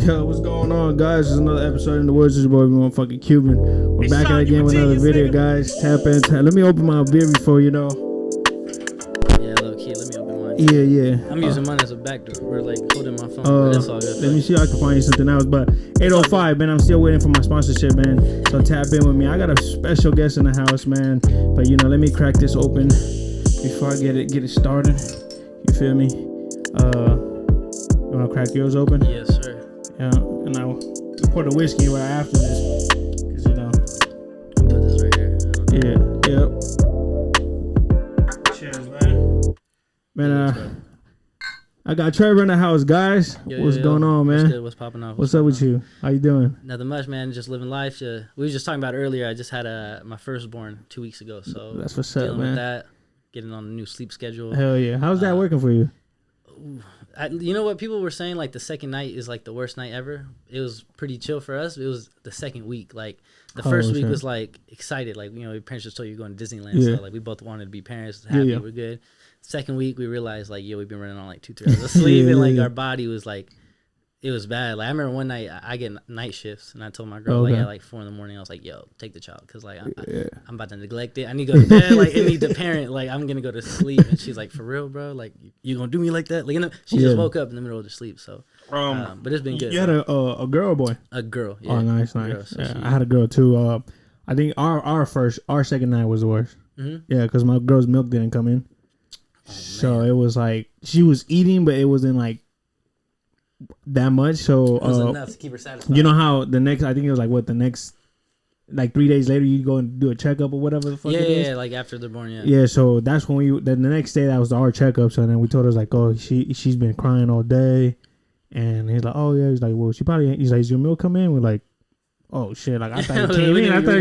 Yo, what's going on, guys? It's another episode in the woods. It's your boy, motherfucking Cuban. We're back at it again with another video, guys. Tap in. Let me open my beer before you know. Yeah, low key. Let me open mine. Yeah. I'm using mine as a backdoor. We're like holding my phone. But that's all good. Let me see if I can find you something else. But 8:05, man. I'm still waiting for my sponsorship, man. So tap in with me. I got a special guest in the house, man. But let me crack this open before I get it started. You feel me? You wanna crack yours open? Yes, sir. Yeah, and I will pour the whiskey right after this, cause I'll put this right here. Yep. Cheers, man. I got Trevor in the house, guys. What's going on, man? What's good? What's popping off? What's up with you? How you doing? Nothing much, man. Just living life. We were just talking about earlier. I just had my firstborn 2 weeks ago, so that's what's up, man. With that, getting on a new sleep schedule. Hell yeah! How's that working for you? You know what people were saying? Like the second night is like the worst night ever. It was pretty chill for us. It was the second week. Like the first week was like excited. Like your parents just told you going to Disneyland. Yeah. So like we both wanted to be parents. Happy, we're good. Second week we realized like we've been running on like 2-3 hours of sleep and like our body was like it was bad. Like I remember one night I get night shifts and I told my girl like at like 4 a.m. I was like, yo, take the child because like I'm about to neglect it. I need to go to bed. Like it needs the parent. Like I'm gonna go to sleep. And she's like, for real, bro? Like you gonna do me like that? Like she just woke up in the middle of the sleep. So but it's been good. You had a girl or boy? A girl. Yeah. Oh, nice. Girl, so I had a girl too. I think our second night was the worst. Mm-hmm. Yeah, because my girl's milk didn't come in. So it was like she was eating, but it wasn't like that much. So it was enough to keep her satisfied. You know how the next, I think it was like 3 days later, you go and do a checkup or whatever the fuck it is. Yeah, like after they're born, Yeah, so that's when the next day, that was our checkup. So then we told her, like, oh, she's been crying all day. And he's like, oh, yeah. He's like, well, he's like, is your milk come in? We're like, oh, shit. Like, I thought it came in. I thought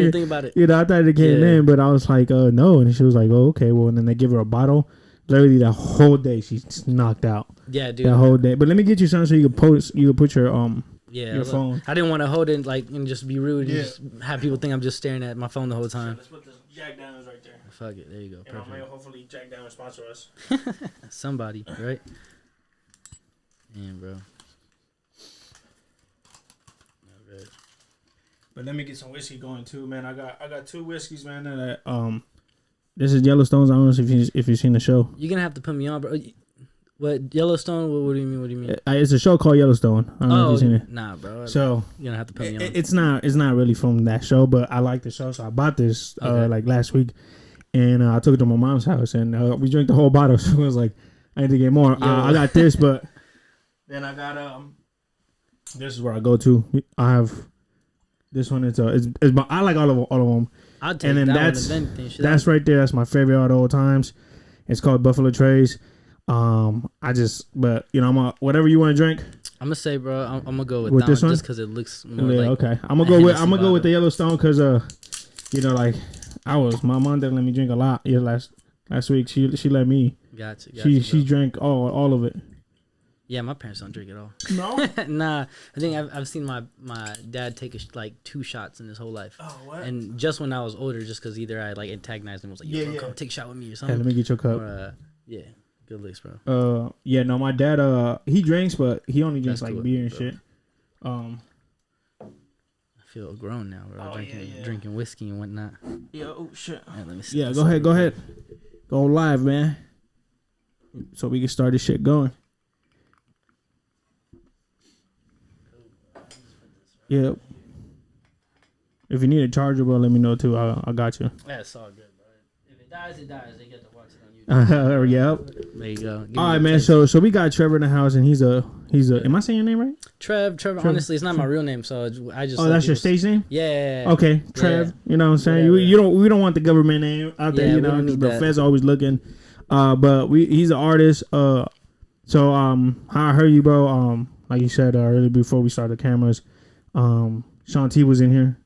it came in, but I was like, no. And she was like, oh, okay. Well, and then they give her a bottle. Literally the whole day she's knocked out. Yeah, dude. The whole day. But let me get you something so you can put your your phone. I didn't want to hold it and just be rude and just have people think I'm just staring at my phone the whole time. Let's put the Jack Daniels right there. Fuck it. There you go. Perfect. Hopefully Jack Daniels sponsor us. Somebody, right? Yeah, bro. Good. But let me get some whiskey going too, man. I got 2 whiskeys, man. That this is Yellowstone's. I don't know if you've seen the show. You're gonna have to put me on, bro. What Yellowstone? What do you mean? What do you mean? It's a show called Yellowstone. I don't know if you've seen it. Nah, bro. So you're gonna have to put me on. It's not really from that show, but I like the show, so I bought this like last week, and I took it to my mom's house, and we drank the whole bottle. So I was like, I need to get more. I got this, but then I got this is where I go to. I have this one. It's I like all of them. I'll take and then that that's right there. That's my favorite out of all times. It's called Buffalo Trace. I'm whatever you want to drink. I'm gonna say, bro, I'm gonna go with that this one just because it looks more okay. I'm gonna go with the Yellowstone because like my mom didn't let me drink a lot. Yeah, last week she let me. Gotcha. She drank all of it. Yeah, my parents don't drink at all. No? Nah, I think I've seen my dad take 2 shots in his whole life. Oh, what? And just when I was older, just because either I like antagonized him, was like, yo, bro, come take a shot with me or something. Hey, let me get your cup. Or, good licks, bro. No, my dad, he drinks, but he only drinks like beer and bro. Shit. I feel grown now, bro. Drinking whiskey and whatnot. Yeah, oh shit. Right, let me see. Yeah, go ahead. Go live, man. So we can start this shit going. Yep. If you need a charger, bro, let me know too. I got you. Yeah, it's all good, bro. If it dies, it dies. They get to watch it on YouTube. Yep. There you go. All right, man. So we got Trevor in the house, and he's a. Am I saying your name right? Trev. Honestly, it's not my real name, so I just. Oh, that's your stage name? Yeah. Okay, Trev. Yeah. You know what I'm saying? We don't want the government name out there. Because the feds are always looking. But he's an artist. So how I heard you, bro. Like you said earlier before we started the cameras. Sean T was in here,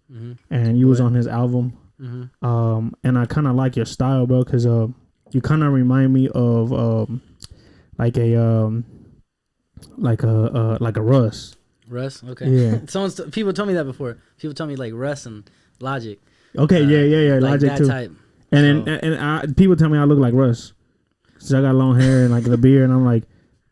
and you was on his album. And I kind of like your style, bro, because you kind of remind me of like a Russ. Russ, okay. Yeah. People told me that before. People told me like Russ and Logic. Okay, yeah, like Logic that too. Type. And people tell me I look like Russ, cause I got long hair and like the beard, and I'm like,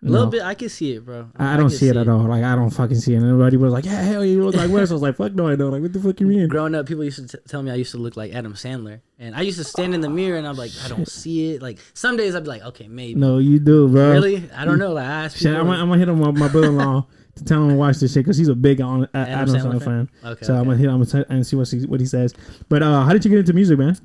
A little bit, I can see it, bro. I don't see it at all. Like, I don't fucking see it. And everybody was like, yeah, hell, you look like Wes. I was like, fuck no, I don't. Like, what the fuck you mean? Growing up, people used to tell me I used to look like Adam Sandler. And I used to stand in the mirror and I'm like, I don't see it. Like, some days I'd be like, okay, maybe. No, you do, bro. Really? I don't know. Like, I asked people. I'm going to hit him my brother-in-law to tell him to watch this shit because he's a big Adam Sandler fan. Okay. So I'm going to hit him and see what he says. But how did you get into music, man?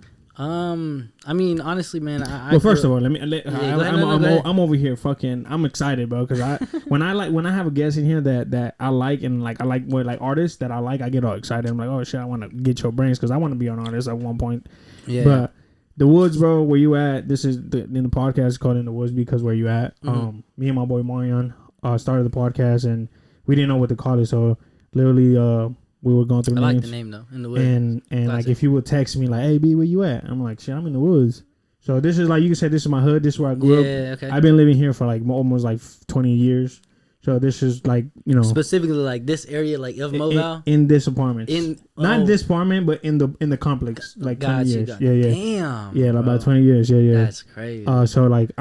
I mean, honestly, man. First of all, I'm over here fucking. I'm excited, bro, because when I have a guest in here that I like and like I like what like artists that I like, I get all excited. I'm like, oh shit, I want to get your brains because I want to be an artist at one point. Yeah. But the WOODZ, bro, where you at? This is in the podcast called In the WOODZ because where you at? Mm-hmm. Me and my boy Marion started the podcast and we didn't know what to call it, so literally we were going through names. I like the name though, In the WOODZ. And like if you would text me like, hey B, where you at? I'm like, shit, I'm in the woods. So this is like, you can say this is my hood. This is where I grew up. Okay. I've been living here for like almost like 20 years. So this is like, you know, specifically like this area like of Mobile. In this apartment. Not this apartment, but in the complex. Like 20 years. Yeah. Damn. Yeah, like about 20 years. Yeah. That's crazy. So like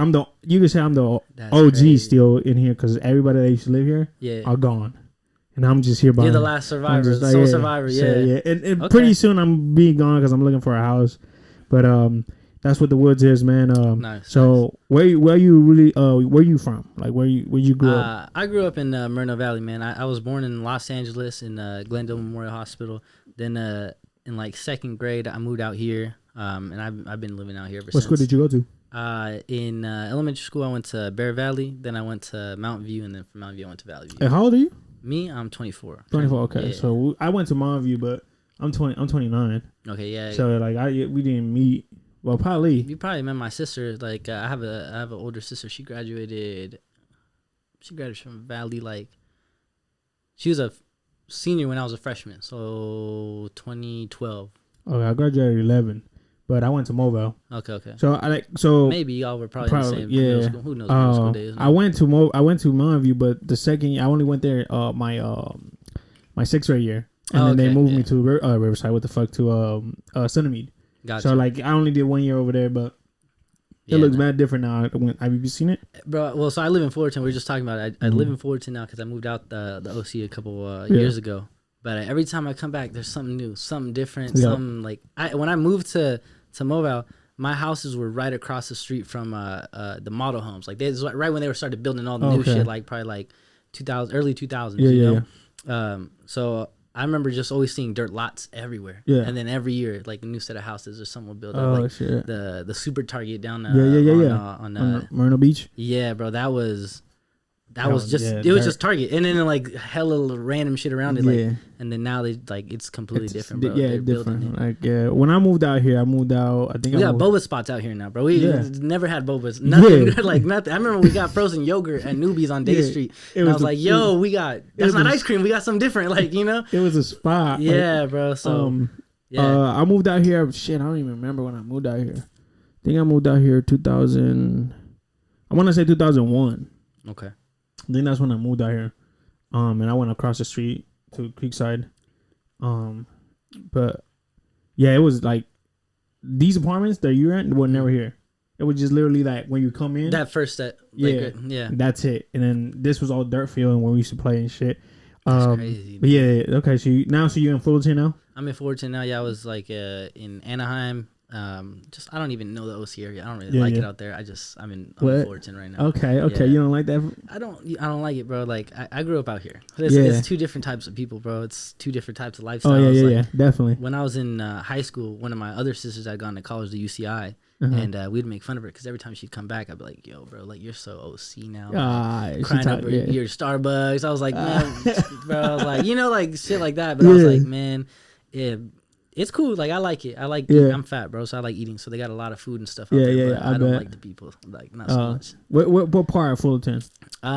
you can say I'm the OG crazy. Still in here because everybody that used to live here are gone. And I'm just here by. You're the last survivor, like, sole survivor, yeah. So, yeah. And pretty soon I'm being gone because I'm looking for a house. But that's what the WOODZ is, man. Nice. So where you from? Like where you grew up? I grew up in Moreno Valley, man. I was born in Los Angeles in Glendale Memorial Hospital. Then in like second grade, I moved out here, and I've been living out here ever since. What school did you go to? In elementary school, I went to Bear Valley. Then I went to Mountain View, and then from Mountain View, I went to Valley View. And how old are you? Me, I'm 24. 24, okay. Yeah. So I went to Mountain View, but I'm 29. Okay, yeah. So like we didn't meet. Well, probably. You probably met my sister. Like I have an older sister. She graduated from Valley. Like she was a senior when I was a freshman. So 2012. Okay, I graduated 11. But I went to Mobile. Okay. So maybe y'all were probably the same. Yeah. School. Who knows? Middle school days. I went to Mountain View, but the second year I only went there my 6th grade year, and then they moved me to Riverside. What the fuck to Sunnymead. Gotcha. So like I only did 1 year over there, but it looks bad different now. Have you seen it, bro? Well, so I live in Fullerton. We were just talking about it. I live in Fullerton now because I moved out the OC a couple years ago. But every time I come back, there's something new, something different, something like when I moved to Mobile, my houses were right across the street from the model homes. Like they right when they were started building all the new shit, like probably like 2000, early 2000s. You know? So I remember just always seeing dirt lots everywhere. Yeah. And then every year, like a new set of houses or something would build up. Like shit. The Super Target down on Myrtle Beach. Yeah, bro, that was just it was just Target, and then like hella random shit around it, like, and then now they like it's completely different, bro. Yeah, different. Like when I moved out here, I think we got boba spots out here now, bro. We never had bobas, nothing like nothing. I remember we got frozen yogurt at Newbies on Day Street, and I was like, yo, that's not ice cream. We got something different, like you know. It was a spot. Yeah, like, bro. So I moved out here. Shit, I don't even remember when I moved out here. I think I moved out here 2000. I want to say 2001. Okay. I think that's when I moved out here, and I went across the street to Creekside, but yeah, it was like these apartments that you're in were never here. It was just literally like when you come in, that first set, like, that's it. And then this was all dirt field and where we used to play and shit. That's crazy. But okay, so you're in Fullerton now? I'm in Fullerton now. Yeah, I was like in Anaheim. Just I don't even know the OC area. I don't really like it out there. I'm in Fullerton right now. Okay. You don't like that? I don't like it, bro. Like I grew up out here. It's two different types of people, bro. It's two different types of lifestyles. Yeah, definitely. When I was in high school, one of my other sisters had gone to college to UCI, and we'd make fun of her because every time she'd come back, I'd be like, "Yo, bro, like you're so OC now." Like, crying over your Starbucks. I was like, man, bro, I was like, you know, like shit like that. But I was like, man, yeah. It's cool. Like I like it. I'm fat, bro, so I like eating. So they got a lot of food and stuff out there. But I don't like the people. Like not so much. What part of Fullerton? Like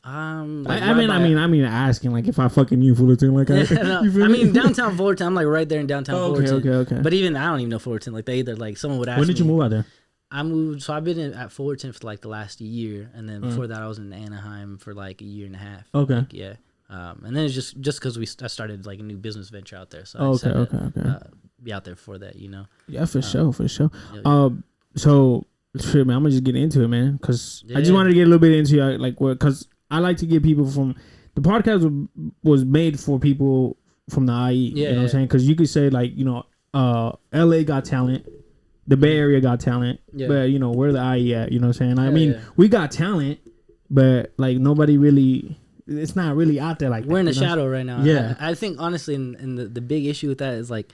I mean, asking like if I fucking knew Fullerton, like I mean downtown Fullerton. I'm like right there in downtown Fullerton. Okay. But even I don't even know Fullerton. Like they either like someone would ask me. When did you move out there? I moved. So I've been at Fullerton for like the last year, and then before that I was in Anaheim for like a year and a half. Okay. Like, yeah. And then it's just because I started like a new business venture out there, so I okay. Be out there for that, you know. Yeah, for sure. Yeah. So Shit, man, I'm gonna just get into it, man, because I just wanted to get a little bit into like what, because I like to get people from the podcast was made for people from the IE. You know what I'm saying? Because you could say like, you know, LA got talent, the Bay Area got talent, but you know, where the IE at? You know what I'm saying? I mean, we got talent, but like nobody really. It's not really out there like we're that, in the shadow right now. Yeah, I think honestly, and the big issue with that is like.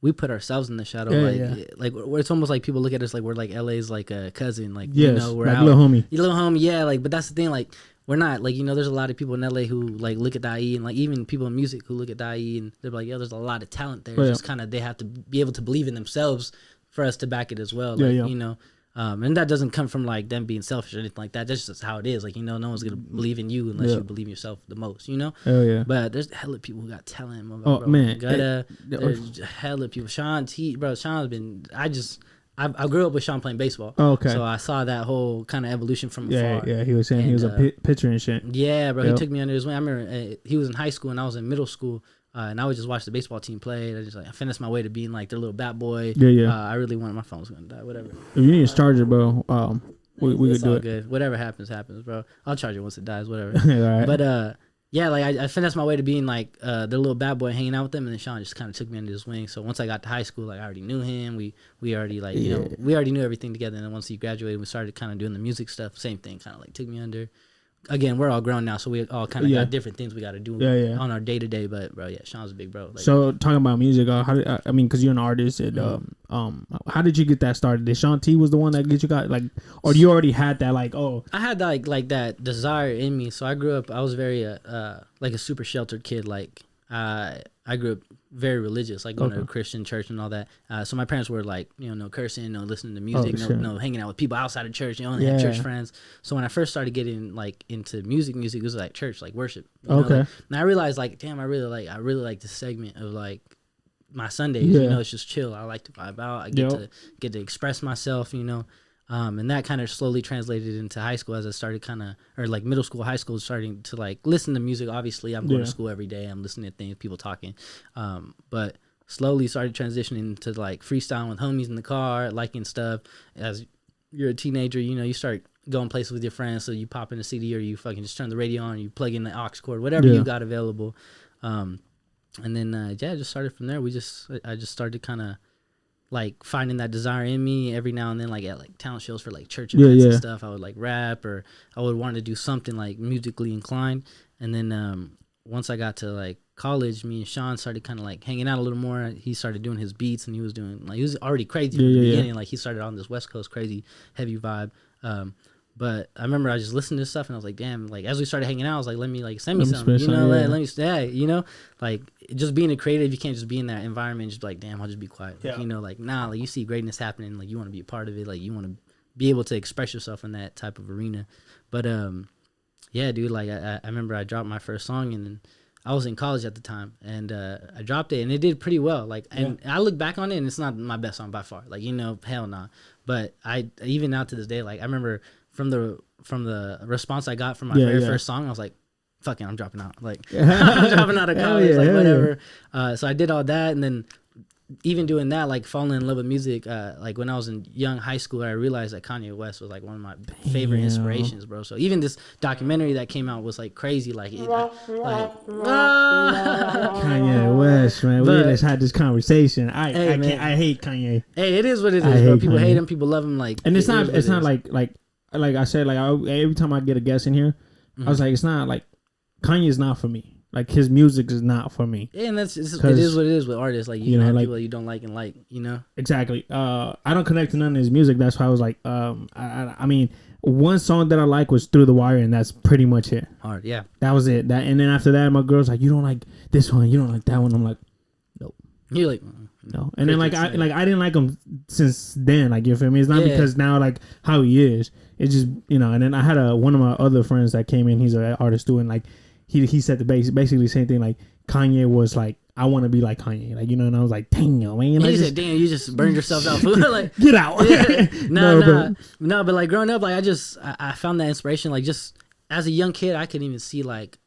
We put ourselves in the shadow, like it's almost like people look at us like we're like LA's like a cousin, like you know we're like out, little homie, yeah. Like, but that's the thing, like we're not like, you know, there's a lot of people in LA who like look at the IE, and like even people in music who look at the IE and they're like, yo, there's a lot of talent there. It's just kind of they have to be able to believe in themselves for us to back it as well, like you know. And that doesn't come from like them being selfish or anything like that. That's just how it is. Like, you know, no one's gonna believe in you unless you believe in yourself the most. You know. Oh yeah. But there's hella people who got talent. Oh bro. Man, there's hella people. Sean's been. I grew up with Sean playing baseball. Oh, okay. So I saw that whole kind of evolution from afar. Yeah. He was saying he was a pitcher and shit. Yeah, bro. He took me under his wing. I remember he was in high school and I was in middle school. And I would just watch the baseball team play. I finished my way to being like their little bat boy. Yeah. I really wanted my phone was gonna die. Whatever. If you need a charger, bro, we could do it. Good. Whatever happens, bro. I'll charge it once it dies. Whatever. All right. But yeah, like I finished my way to being like their little bad boy hanging out with them, and then Sean just kind of took me under his wing. So once I got to high school, like I already knew him. We already like you know we already knew everything together. And then once he graduated, we started kind of doing the music stuff. Same thing, kind of like took me under. Again, we're all grown now, so we all kind of got different things we got to do on our day to day. But bro, Sean's a big bro. Like, so talking about music, I mean, because you're an artist, and how did you get that started? Did Sean T was the one that get you got like, or you already had that like? Oh, I had that like that desire in me. So I grew up. I was very like a super sheltered kid. Like I grew up very religious, like going to a Christian church and all that. So my parents were like, you know, no cursing, no listening to music, no hanging out with people outside of church. You know, only had church friends. So when I first started getting like into music was like church, like worship. You know, like, and I realized like, damn, I really like this segment of like my Sundays. You know, it's just chill. I like to vibe out. I get to express myself. You know. And that kind of slowly translated into high school as I started or like middle school, high school, starting to like listen to music. Obviously, I'm going to school every day. I'm listening to things, people talking. But slowly started transitioning to like freestyling with homies in the car, liking stuff. As you're a teenager, you know, you start going places with your friends. So you pop in a CD or you fucking just turn the radio on, or you plug in the aux cord, whatever you got available. And then, it just started from there. I just started kind of like finding that desire in me every now and then, like at like talent shows for like church events and stuff. I would like rap, or I would want to do something like musically inclined. And then once I got to like college, me and Sean started kind of like hanging out a little more. He started doing his beats, and he was already crazy in the beginning. Like he started on this West Coast crazy heavy vibe. But I remember I just listened to stuff and I was like, damn, like as we started hanging out, I was like, let me like send me something, you know, let me stay, you know, like just being a creative, you can't just be in that environment and just be like, damn, I'll just be quiet. Like, you know, like, nah, like you see greatness happening, like you want to be a part of it, like you want to be able to express yourself in that type of arena. But yeah, dude, like I remember I dropped my first song, and I was in college at the time, and I dropped it and it did pretty well. Like, and I look back on it and it's not my best song by far, like, you know, hell nah. But I, even now to this day, like I remember from the response I got from my very first song, I was like, fucking, I'm dropping out. Like, I'm dropping out of college, like whatever. So I did all that, and then even doing that, like falling in love with music, like when I was in young high school, I realized that Kanye West was like one of my favorite inspirations, bro. So even this documentary that came out was like crazy, like Kanye West, man. We just had this conversation. I hate Kanye. Hey, it is what it is, bro. People hate him, people love him. Like, and it's not like I said, like every time I get a guest in here, I was like, it's not like Kanye is not for me. Like his music is not for me. Yeah, and it is what it is with artists. Like you know, have people that you don't like and like, you know. Exactly. I don't connect to none of his music. That's why I was like, I mean, one song that I like was Through the Wire, and that's pretty much it. Hard, yeah. That was it. And then after that, my girl's like, you don't like this one, you don't like that one. I'm like, nope. You're like, no. And then I didn't like him since then. Like, you feel me? It's not because now like how he is. It's just, you know. And then I had one of my other friends that came in. He's an artist too, and like he said basically the same thing. Like Kanye was like, I want to be like Kanye, like, you know. And I was like, dang, yo, man. He said, damn, you just burned yourself out. Like, get out. Yeah. No, but like growing up, like I found that inspiration. Like just as a young kid, I could even see like.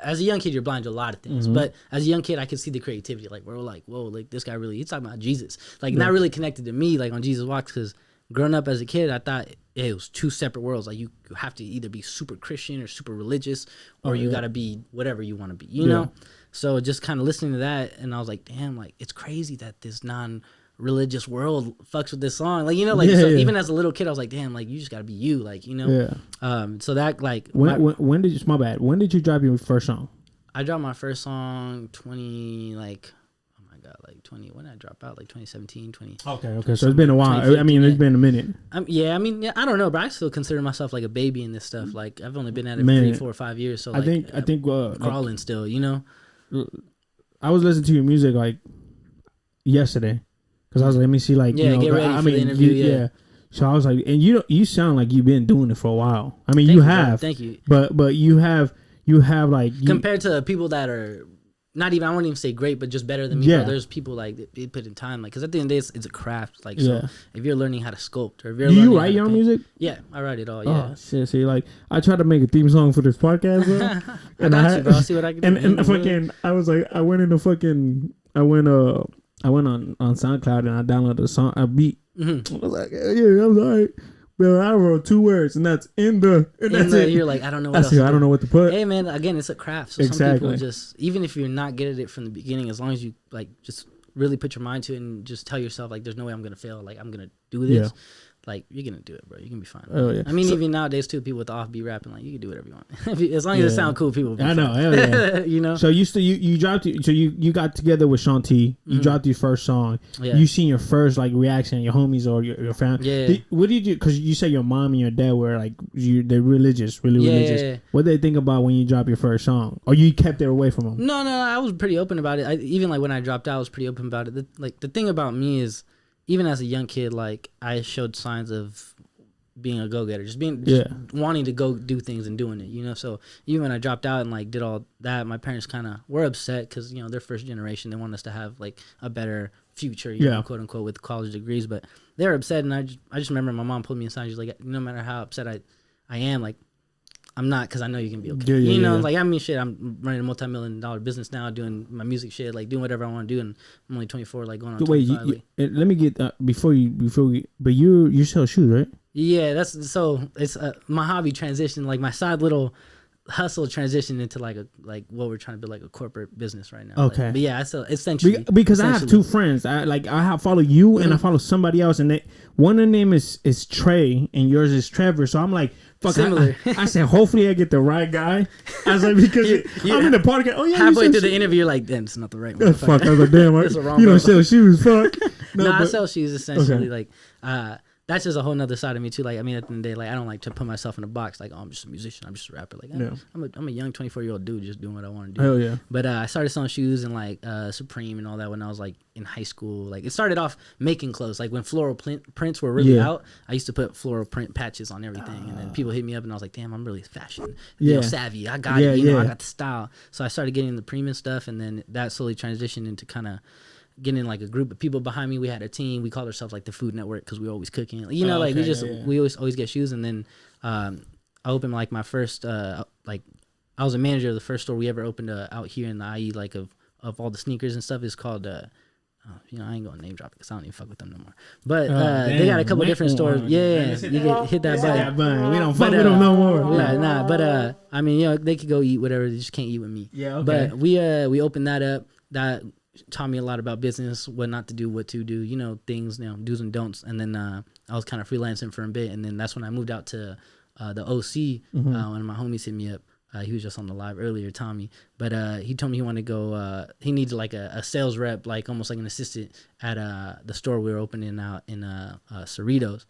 As a young kid, you're blind to a lot of things, but as a young kid, I could see the creativity. Like we're like, whoa, like this guy really, he's talking about Jesus, like not really connected to me, like on Jesus Walks, because growing up as a kid, I thought it was two separate worlds. Like you have to either be super Christian or super religious, or you got to be whatever you want to be, you know? So just kind of listening to that, and I was like, damn, like it's crazy that this non-religious world fucks with this song. Like, you know, like even as a little kid, I was like, damn, like you just got to be you, like, you know? So that like... When did you... My bad. When did you drop your first song? I dropped my first song 20... when did I drop out? Like 2017, 20. Okay. So it's been a while. I mean, it's been a minute. I don't know, but I still consider myself like a baby in this stuff. Like I've only been at it for 3, 4, 5 years. So like, I think crawling like, still, you know. I was listening to your music like yesterday because I was like, let me see, like, you know, get ready for the interview. So I was like, and you sound like you've been doing it for a while. I mean, Thank you. But you have like compared to people that are. Not even, I won't even say great, but just better than me. Bro. There's people like they put in time, like, because at the end of the day, it's a craft. Like, so if you're learning how to sculpt, or if you're do you write your own music? Yeah, I write it all. Yeah. Oh shit! See, like, I tried to make a theme song for this podcast, bro. And I got you, bro. I'll see what I can do. And fucking, I was like, I went on SoundCloud and I downloaded a beat. Mm-hmm. I was like, yeah, I was alright. Well, I wrote 2 words, and that's in the. You're like, I don't know what else. I don't know what to put. Hey, man, again, it's a craft. So some people just, even if you're not good at it from the beginning, as long as you like just really put your mind to it and just tell yourself like, there's no way I'm gonna fail. Like I'm gonna do this. Like you're gonna do it, bro. You can be fine. Oh yeah. I mean, even nowadays too, people with the offbeat rapping, like you can do whatever you want, as long as it sound cool. People. Will be I know. Hell yeah. You know. So you dropped. So you got together with Shanti. You dropped your first song. Yeah. You seen your first like reaction, your homies or your family. Yeah. What did you? Because you said your mom and your dad were like they're religious, really religious. Yeah. What did they think about when you dropped your first song, or you kept it away from them? No, I was pretty open about it. Even like when I dropped out, I was pretty open about it. The thing about me is, even as a young kid, like I showed signs of being a go-getter, just wanting to go do things and doing it, you know. So even when I dropped out and like did all that, my parents kind of were upset because, you know, they're first generation. They want us to have like a better future, you know, quote unquote, with college degrees. But they were upset, and I just remember my mom pulled me aside. She's like, no matter how upset I am, like I'm not, because I know you can be okay. You know, like I mean, shit, I'm running a multi-million-dollar business now, doing my music shit, like doing whatever I want to do, and I'm only 24, like going on 25. Let me get before we, but you sell shoes, right? Yeah, it's my hobby transition, like my side little hustle transition into like what we're trying to build, like a corporate business right now. Okay. Like, but yeah, I sell essentially because I have 2 friends. I follow you and I follow somebody else, and one of the name is Trey and yours is Trevor. So I'm like, fuck. Similar. I said, hopefully I get the right guy. I was like, because I'm in the podcast. Oh yeah. Halfway through the interview, you're like, damn, it's not the right one. Fuck. I was like, damn, you don't sell shoes. Fuck. No, I sell shoes essentially. Okay. Like, that's just a whole nother side of me too. Like, I mean, at the end of the day, like I don't like to put myself in a box. Like, oh, I'm just a musician. I'm just a rapper. Like, I'm a young 24-year-old dude just doing what I want to do. Hell yeah. But I started selling shoes and like Supreme and all that when I was like in high school. Like, it started off making clothes. Like when floral prints were really out, I used to put floral print patches on everything, and then people hit me up and I was like, damn, I'm really fashion savvy. I got it. You know, I got the style. So I started getting the premium stuff, and then that slowly transitioned into kind of getting like a group of people behind me. We had a team. We called ourselves like the Food Network because we were always cooking. You know, we always get shoes. And then I opened like my first like I was a manager of the first store we ever opened out here in the IE, like of all the sneakers and stuff. It's called you know, I ain't gonna name drop it because I don't even fuck with them no more. But they got a couple different stores. Yeah, you get hit that button. We don't fuck with them no more. Nah. But I mean, you know, they could go eat whatever. They just can't eat with me. Yeah. Okay. But we opened that up. That taught me a lot about business, what not to do, what to do, you know, things, you know, do's and don'ts. And then I was kind of freelancing for a bit, and then that's when I moved out to the OC. One of my homies hit me up. He was just on the live earlier, Tommy. But he told me he wanted to go, he needed like a sales rep, like almost like an assistant at the store we were opening out in Cerritos.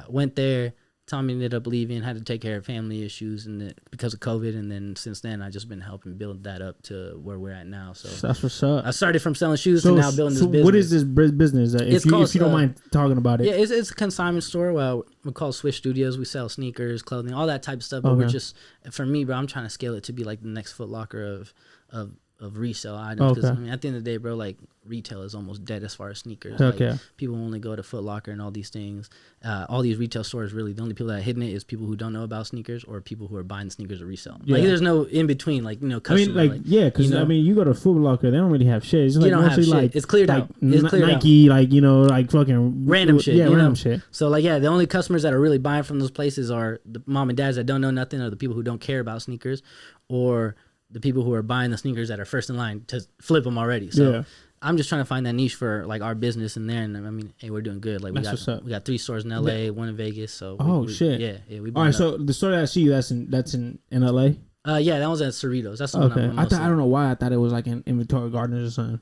Went there. Tommy ended up leaving, had to take care of family issues and because of COVID, and then since then I just been helping build that up to where we're at now. So that's what's up. I started from selling shoes to now building this business. What is this business? If you don't mind talking about it. Yeah, it's a consignment store. Well, we call Swish Studios. We sell sneakers, clothing, all that type of stuff. But we're just, for me, bro, I'm trying to scale it to be like the next Foot Locker of resale items. Because I mean, at the end of the day, bro, like retail is almost dead as far as sneakers. Like, people only go to Foot Locker and all these things. All these retail stores, really, the only people that are hitting it is people who don't know about sneakers or people who are buying the sneakers to resell. Like, there's no in between. Like, you know, customer, I mean, because I mean, you go to Foot Locker, they don't really have shit. It's like mostly like it's cleared out. It's cleared Nike, like, you know, like fucking random shit. Yeah, random shit. So like, the only customers that are really buying from those places are the mom and dads that don't know nothing, or the people who don't care about sneakers, or the people who are buying the sneakers that are first in line to flip them already. So I'm just trying to find that niche for like our business in there. And I mean, hey, we're doing good. Like we got 3 stores in LA, 1 in Vegas. So shit. Yeah. We all right. So the store that I see you, that's in LA. Yeah, that was at Cerritos. That's the one I'm I don't know why I thought it was like in Inventory Gardens or something.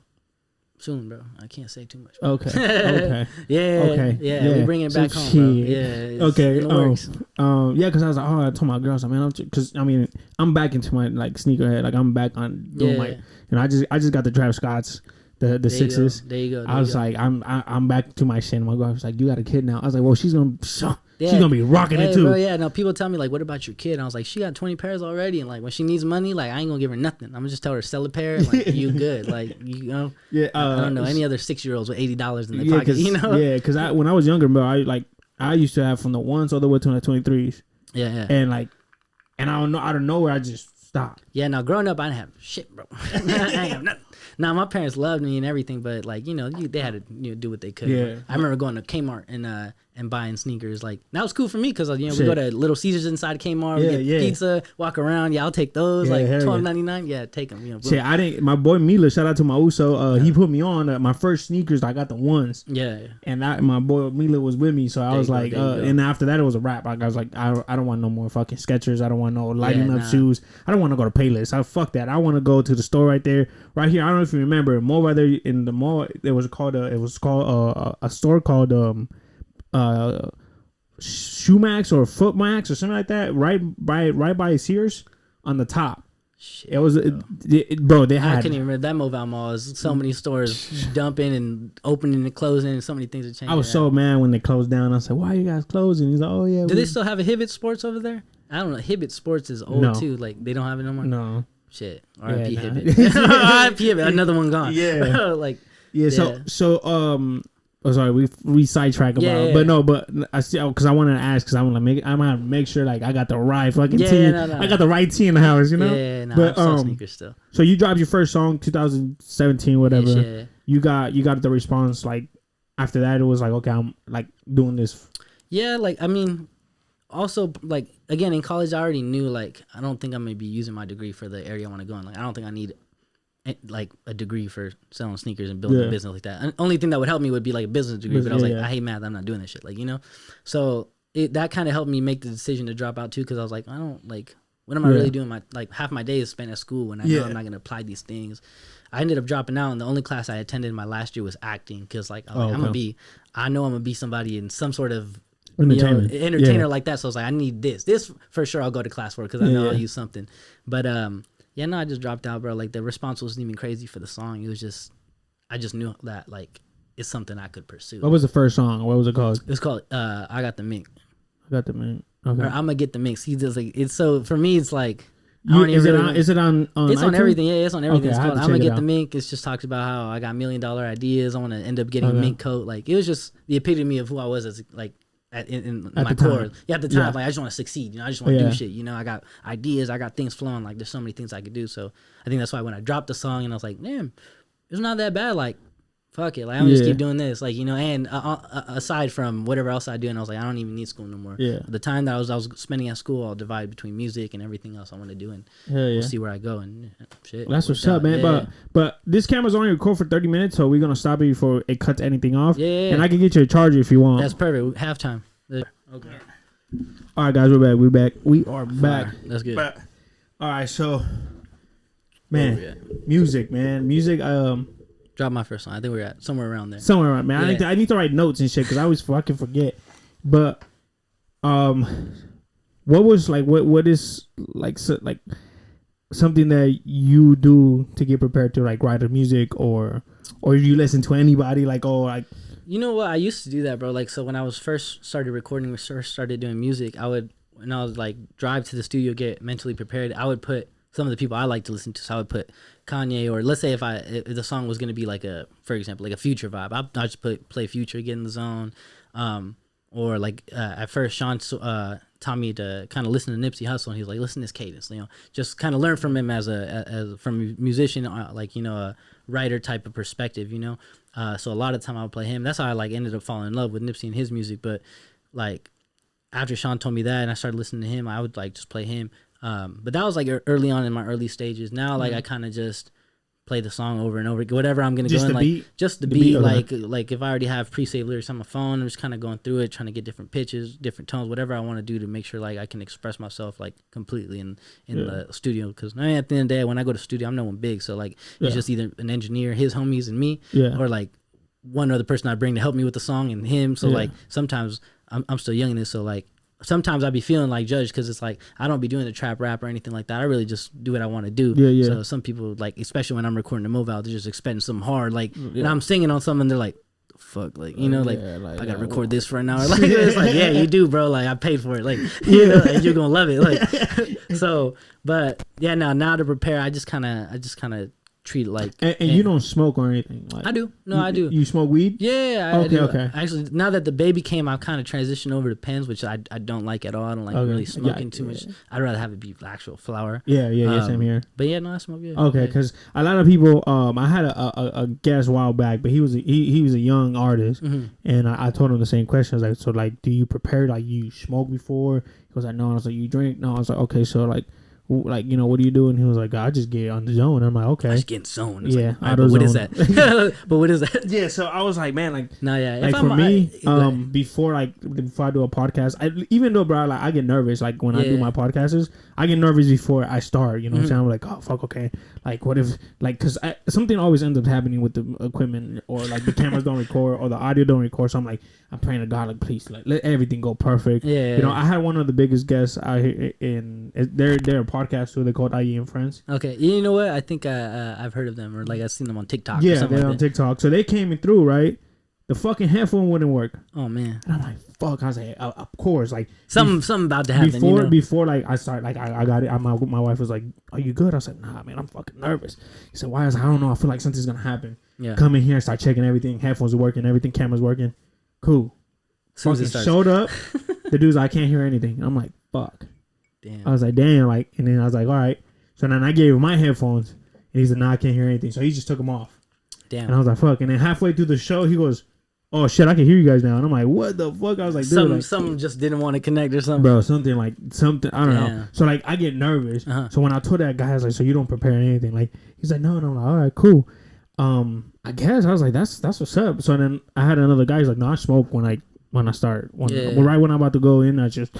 Soon, bro. I can't say too much. Okay. Yeah. We bring it back home, bro. Yeah. Okay. It works. Yeah, because I was like, I told my girls, I mean, because I mean, I'm back into my like sneakerhead. Like I'm back on doing my, you know, I just got the Travis Scott's, the 6s. There you go. I was like, I'm back to my shit. And my girl was like, you got a kid now. I was like, well, she's gonna be rocking it too. Bro, no, people tell me like, what about your kid? And I was like, she got 20 pairs already, and like when she needs money, like I ain't gonna give her nothing. I'm gonna just tell her sell a pair, and like you good, like you know. Yeah, I don't know any other 6-year-olds with $80 in their pocket, you know. Yeah, because when I was younger, bro, I used to have from the 1s all the way to the 23s. Yeah. And like, and I don't know, out of nowhere, I just stopped. Yeah, now growing up, I didn't have shit, bro. I ain't have nothing. Now my parents loved me and everything, but like, you know, they had to do what they could. Yeah. I remember going to Kmart and buying sneakers. Like that was cool for me because you know we go to Little Caesars inside Kmart, we get pizza, walk around. Yeah, I'll take those. Like $12.99. Yeah, take them. You know, shit, I didn't. My boy Mila, shout out to my Uso. He put me on my first sneakers. I got the 1s. Yeah. And my boy Mila was with me, so I was like, and after that it was a wrap. Like I was like, I don't want no more fucking Skechers. I don't want no lighting up shoes. I don't want to go to Payless. Fuck that. I want to go to the store right there, right here. I don't know if you remember, more right there in the mall. It was called a store called Shoemax or Footmax or something like that. Right by Sears on the top. Shit, it was bro. They had. I can't even remember that mobile mall. Is so many stores dumping and opening and closing, and so many things are changing. I was so mad when they closed down. I said, "Why are you guys closing?" He's like, "Oh yeah." Do they still have a Hibbett Sports over there? I don't know. Hibbett Sports is old too. Like they don't have it no more. No. Shit. R.I.P. Hibbett. R.I.P. Hibbett. Another one gone. Yeah. like. Yeah. So sorry, we sidetracked about, but I see because I wanted to ask because I'm gonna make sure like I got the right fucking tee. No. I got the right tee in the house, you know. Yeah, but I'm sneakers still. So you dropped your first song 2017, whatever. Yeah. You got the response like after that. It was like, okay, I'm like doing this. Yeah, like I mean, also like again in college I already knew like I don't think I'm gonna be using my degree for the area I want to go in. Like I don't think I need like a degree for selling sneakers and building a business like that. And only thing that would help me would be like a business degree. But I was like, I hate math. I'm not doing this shit. Like, you know? So that kind of helped me make the decision to drop out too. Cause I was like, I don't like, what am I really doing? Half my day is spent at school when I know I'm not going to apply these things. I ended up dropping out and the only class I attended my last year was acting. Cause like, I know I'm going to be somebody in some sort of entertainer like that. So I was like, I need this for sure. I'll go to class for it. Cause I know I'll use something, but, yeah, no, I just dropped out, bro. Like the response wasn't even crazy for the song. It was just, I just knew that like it's something I could pursue. What was the first song? What was it called? It's called I Got the Mink. I Got the Mink. Okay. Or I'm gonna get the mix. He just like it's so for me. It's like is it on? It's iTunes? On everything. Yeah, it's on everything. Okay, it's called I'm gonna get the mink. It's just talks about how I got $1 million ideas. I want to end up getting a mink coat. Like it was just the epitome of who I was as like. In my core, at the time, like I just want to succeed. You know, I just want to do shit. You know, I got ideas, I got things flowing. Like there's so many things I could do. So I think that's why when I dropped the song and I was like, man, it's not that bad. Like, fuck it. Like I'm just keep doing this. Like you know, and aside from whatever else I do, and I was like, I don't even need school no more. Yeah. The time that I was spending at school, I'll divide between music and everything else I want to do, and we'll see where I go and shit. That's what's up, man. Yeah. But this camera's only record for 30 minutes, so we're gonna stop it before it cuts anything off. Yeah. And I can get you a charger if you want. That's perfect. Halftime. Okay. All right, guys, we're back. We are back. That's good. All right, so, man, music. Drop my first song. I think we're at somewhere around there. Somewhere around, man. Yeah. I need to write notes and shit because I always fucking forget. But, what was like? What is like something that you do to get prepared to like write a music or you listen to anybody like You know what? I used to do that, bro. Like, so when I was first started recording, started doing music, when I was like drive to the studio, get mentally prepared, I would put some of the people I like to listen to. So I would put Kanye, or let's say if the song was gonna be like for example, like a Future vibe, I just play Future, get in the zone. Or like at first Sean taught me to kind of listen to Nipsey Hussle, and he's like, listen to this cadence, just kind of learn from him as from a musician, like a writer type of perspective, so a lot of time I would play him. That's how I like ended up falling in love with Nipsey and his music. But like after Sean told me that and I started listening to him, I would like just play him. But that was like early on in my early stages. Now like I kind of just play the song over and over, whatever I'm gonna go in, like just the beat, like if I already have pre-saved lyrics on my phone, I'm just kind of going through it, trying to get different pitches, different tones, whatever I want to do to make sure like I can express myself like completely in the studio. Because at the end of the day, when I go to studio, I'm no one big, so like it's just either an engineer, his homies, and me, or like one other person I bring to help me with the song and him. So like sometimes I'm still young in this, so like sometimes I be feeling like judged because it's like I don't be doing the trap rap or anything like that. I really just do what I want to do. So some people, like, especially when I'm recording the Move Out, they're just expecting something hard. Like, and I'm singing on something, they're like, fuck, like, like I gotta record this for an hour. Like, it's like, yeah, you do, bro. Like, I paid for it. Like, and you're gonna love it. Like, so, but yeah, now to prepare, I just kind of treat it like. And you don't smoke or anything? Like, I do. No, I do. You smoke weed? Yeah. Okay, okay. Actually, now that the baby came, I've kind of transitioned over to pens, which I don't like at all. I don't like really smoking too much. I'd rather have it be actual flower. Yeah, same here. But yeah, no, I smoke. Yeah. Okay, because a lot of people, I had a guest a while back, but he was a young artist, and I told him the same question. I was like, so like, do you prepare? Like, you smoke before? He was like, no. I was like, you drink? No. I was like, okay, so like, what do you do? And he was like, I just get on the zone. I'm like, okay. I just get in zone. It's yeah. Like, but what is that? But what is that? Yeah. So I was like, man, like, no, yeah. Like for me, before I do a podcast, even though, bro, like I get nervous, like when I do my podcasts, I get nervous before I start. You know what I'm saying? I'm like, oh fuck, okay. Like, what if, like, because something always ends up happening with the equipment, or like the cameras don't record, or the audio don't record. So I'm praying to God, like, please, like, let everything go perfect. Yeah. You know, I had one of the biggest guests out here they're a podcast too. They're called IE and Friends. Okay. You know what? I think I've heard of them, or like I've seen them on TikTok. Yeah, or something they're like on TikTok. So they came in through, right? The fucking headphone wouldn't work. Oh man. And I'm like, fuck. I was like, of course, like something about to happen. Before like I start, like I got it. My wife was like, "Are you good?" I was like, "Nah, man, I'm fucking nervous." He said, "Why?" I was like, "I don't know. I feel like something's gonna happen." Yeah. Come in here, start checking everything. Headphones are working, everything. Cameras working. Cool. Fucking showed up. The dude's like, I can't hear anything. I'm like, fuck. Damn. I was like, damn. Like, and then I was like, all right. So then I gave him my headphones, and he's like, nah, I can't hear anything. So he just took them off. Damn. And I was like, fuck. And then halfway through the show, he goes, oh shit, I can hear you guys now. And I'm like, what the fuck? I was like, dude, some just didn't want to connect or something. Bro, something I don't know. So like, I get nervous. So when I told that guy, I was like, so you don't prepare anything? Like, he's like, no. I'm like, all right, cool. I guess I was like, that's what's up. So then I had another guy. He's like, no, I smoke when I start. Right when I'm about to go in, I just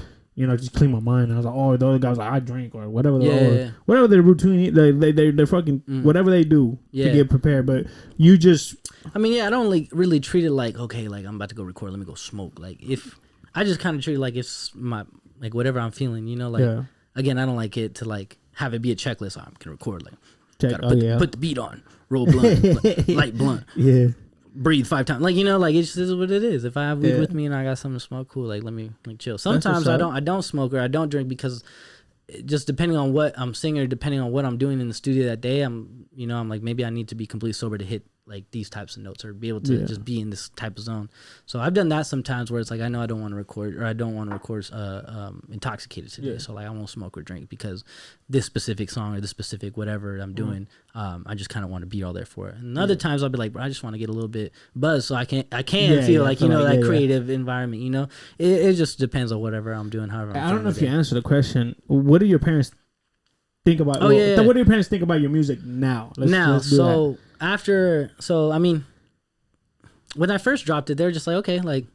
clean my mind. And I was like, oh, the other guy's like, I drink or whatever. Whatever their routine, they fucking whatever they do to get prepared. But you just, I mean, I don't like really treat it like, okay, like I'm about to go record, let me go smoke. Like if I just kind of treat it like it's my, like whatever I'm feeling, again, I don't like it to like have it be a checklist. I'm gonna record, like gotta put the beat on, roll blunt, light blunt, breathe 5 times, like like it just is what it is. If I have weed with me and I got something to smoke, cool, like let me like chill. Sometimes I don't smoke or I don't drink because just depending on what I'm singing or depending on what I'm doing in the studio that day, I'm like maybe I need to be completely sober to hit like these types of notes or be able to just be in this type of zone. So I've done that sometimes where it's like I know I don't want to record or I don't want to record intoxicated today. So like I won't smoke or drink because this specific song or this specific whatever I'm doing, I just kind of want to be all there for it. And other times I'll be like, bro, I just want to get a little bit buzzed so I can feel like that creative environment. It just depends on whatever I'm doing. However, I don't know if you answered the question. What do your parents think about? What do your parents think about your music now? Let's do that. I mean, when I first dropped it, they were just like, okay, like,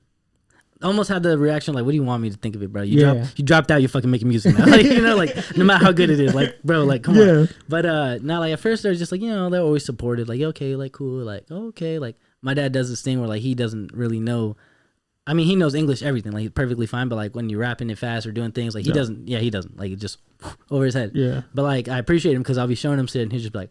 almost had the reaction like, what do you want me to think of it, bro? You dropped out, you're fucking making music now. Like, like, no matter how good it is, like, bro, like, come on. But now, like, at first, they're just like, they're always supportive, like, okay, like, cool, like, okay, like, my dad does this thing where, like, he doesn't really know. I mean, he knows English, everything, like, he's perfectly fine, but, like, when you're rapping it fast or doing things, like, he doesn't, like, it just over his head. Yeah. But, like, I appreciate him because I'll be showing him shit and he's just like,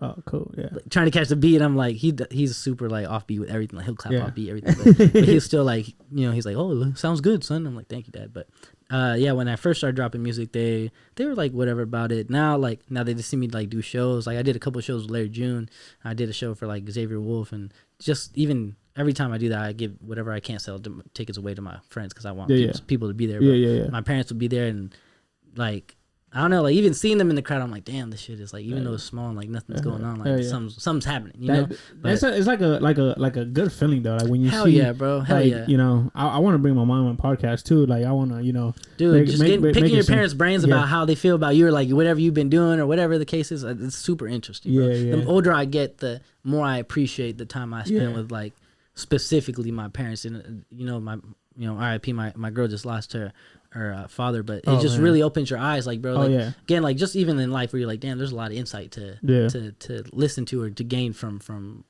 oh, cool, yeah. Like, trying to catch the beat, and I'm like, he's super, like, offbeat with everything. Like, he'll clap offbeat, everything. But he's still, like, he's like, oh, sounds good, son. I'm like, thank you, Dad. But Yeah, when I first started dropping music, they were like whatever about it. Now they just see me like do shows. Like I did a couple of shows with Larry June. I did a show for like Xavier Wolf, and just even every time I do that, I give whatever I can't sell tickets away to my friends because I want people to be there. But my parents would be there, and like I don't know, like even seeing them in the crowd, I'm like, damn, this shit is like, even though it's small and like nothing's going on, like something's happening, you know. But it's like a good feeling though, like when you hell see, yeah, bro, hell like, yeah. You know, I want to bring my mom on podcast too. Like I want to, you know, dude, picking your parents' brains about how they feel about you, or like whatever you've been doing or whatever the case is. It's super interesting. Bro. The older I get, the more I appreciate the time I spend with like specifically my parents. And RIP, my girl just lost her father, but it just really opens your eyes, like, bro, like, again, like just even in life where you're like, damn, there's a lot of insight to listen to or to gain from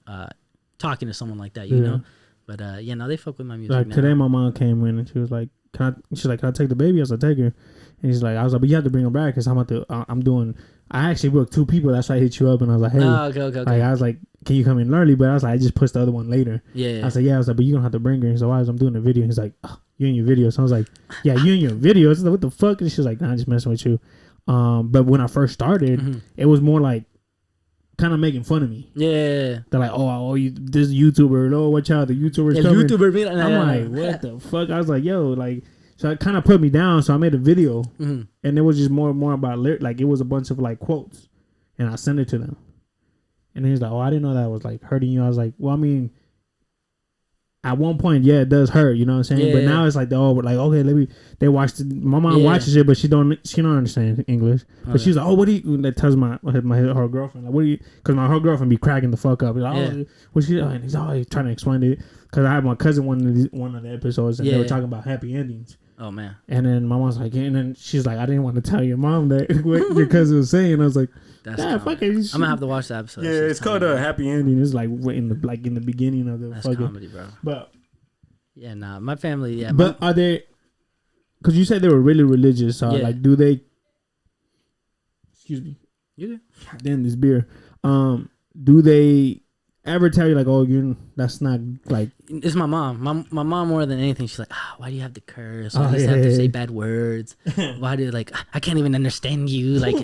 talking to someone like that, you know. But they fuck with my music. Like now. Today my mom came in and she was like, can I take the baby? I was like, take her. And I was like, but you have to bring her back because I actually booked 2 people. That's why I hit you up and I was like, hey. Okay. Like, I was like, can you come in early? But I was like, I just pushed the other one later. Yeah. I was like, I was like, but you're going to have to bring her. And so I'm doing a video. He's like, oh, you in your video. So I was like, yeah, you in your video. I was like, what the fuck? And she was like, nah, I'm just messing with you. But when I first started, it was more like kind of making fun of me. Yeah. They're like, oh, you this YouTuber. Oh, watch out, the YouTuber's coming. YouTuber. I'm like, what the fuck? I was like, yo, like, so it kind of put me down. So I made a video, and it was just more about like it was a bunch of like quotes, and I sent it to them, and he's like, oh, I didn't know that was like hurting you. I was like, well, I mean, at one point, yeah, it does hurt, you know what I'm saying? But now it's like, okay, they watched it. My mom watches it, but she don't understand English. But she's like, oh, what do you, that tells her girlfriend, like, what do you, because her girlfriend be cracking the fuck up. He's like, and he's always trying to explain it. Because I had my cousin one of the episodes, and they were talking about happy endings. Oh, man. And then my mom's like, and then she's like, I didn't want to tell your mom that what your cousin was saying. I was like, fuck it. I'm gonna have to watch the episode. Yeah, it's called a happy ending. It's like in the beginning of the that's fucking comedy, bro. But yeah, my family, yeah. But are they? Because you said they were really religious. So like, do they? Excuse me. You do. Damn this beer. Do they ever tell you like, oh, that's not like? It's my mom. My mom more than anything. She's like, why do you have to curse? Why do you have to say bad words? Why do I can't even understand you? Like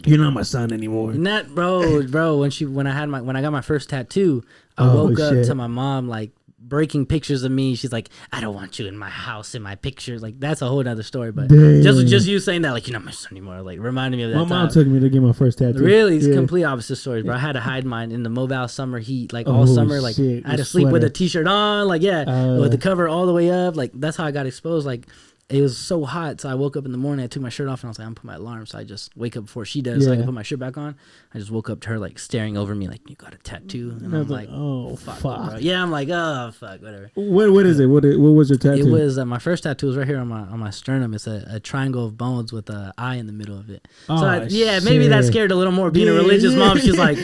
you're not my son anymore. Not bro. When I got my first tattoo, I woke up to my mom like breaking pictures of me. She's like, I don't want you in my house in my pictures. Like that's a whole other story. But just you saying that, like, you're not my son anymore, like reminded me of that. My mom took me to get my first tattoo. Really, it's complete opposite stories, bro. I had to hide mine in the Mobile summer heat, like all summer. Like I had to sleep with a t-shirt on, like with the cover all the way up. Like that's how I got exposed. Like it was so hot, so I woke up in the morning. I took my shirt off, and I was like, I'm gonna put my alarm, so I just wake up before she does, so I can put my shirt back on. I just woke up to her like staring over me, like, you got a tattoo, and I'm like, oh fuck. Bro. Yeah, I'm like, oh fuck, whatever. What is it? What was your tattoo? It was my first tatto was right here on my sternum. It's a triangle of bones with an eye in the middle of it. So maybe that scared a little more. Being a religious mom, she's like,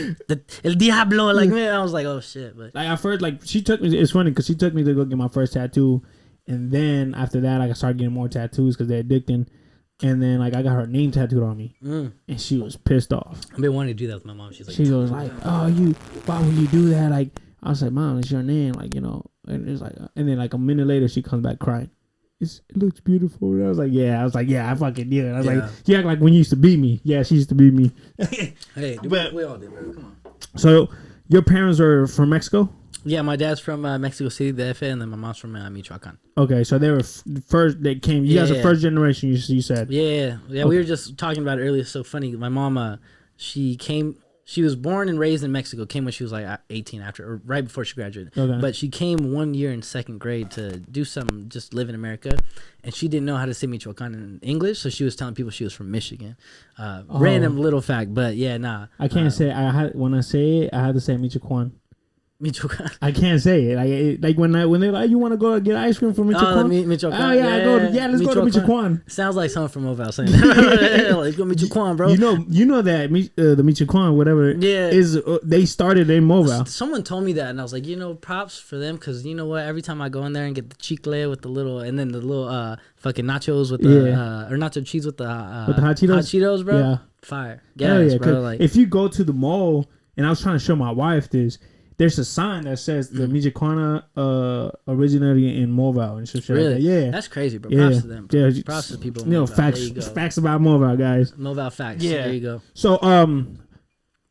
El Diablo, like, man, I was like, oh shit. But like at first, like she took me. It's funny because she took me to go get my first tattoo. And then after that, like, I started getting more tattoos because they're addicting. And then like I got her name tattooed on me, and she was pissed off. I've been wanting to do that with my mom. She goes like, "Oh, why would you do that?" Like I was like, "Mom, it's your name," like, you know. And it's like, and then like a minute later, she comes back crying. It looks beautiful. And I was like, I fucking knew it. I was like, you act like when you used to beat me. Yeah, she used to beat me. Hey, but we all did, bro. Come on. So your parents are from Mexico? Yeah, my dad's from Mexico City, the DF, and then my mom's from Michoacan. Okay, so they were first. They came. You guys are first generation. You said. Yeah. Okay. We were just talking about it earlier. It's so funny. My mom, she came. She was born and raised in Mexico. Came when she was like 18, or right before she graduated. Okay. But she came 1 year in second grade to do something, just live in America, and she didn't know how to say Michoacan in English, so she was telling people she was from Michigan. Random little fact, but yeah, nah. I can't say. When I say it, I had to say Michoacan. Michoacan. I can't say it. Like when they're like, you want to go get ice cream from Michoacan? Michoacan. Oh yeah, let's go to Michoacan. Sounds like someone from Mobile saying that. Let's go Michoacan, bro. You know that the Michoacan, whatever, is they started in Mobile. Someone told me that, and I was like, props for them, because you know what? Every time I go in there and get the chicle with the little, and then the little fucking nachos with the or nacho cheese with the hot Cheetos, bro. Yeah, fire. Yes, bro. Like, if you go to the mall, and I was trying to show my wife this. there's a sign that says the Mijikwana originated in Mobile and shit. Really? Like that. Yeah, that's crazy, bro. Yeah. Props to them. Yeah, props to people. You know, facts about Mobile, guys. Mobile facts. Yeah, there you go. So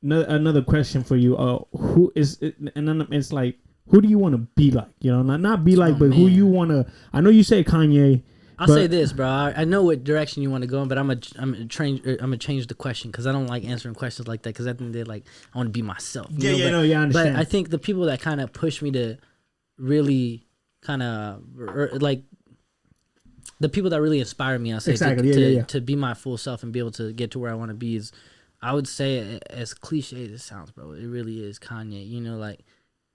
another question for you. Who is it? And then it's like, who do you want to be like? You know, not be like, but who you want to. I know you say Kanye. I'll say this, bro. I know what direction you want to go in, but I'm gonna change the question because I don't like answering questions like that. Because at the end of the day, like, I want to be myself. I understand. But I think the people that kind of push me to really kind of like the people that really inspire me, I say to be my full self and be able to get to where I want to be is, I would say, as cliche as it sounds, bro, it really is Kanye. You know, like.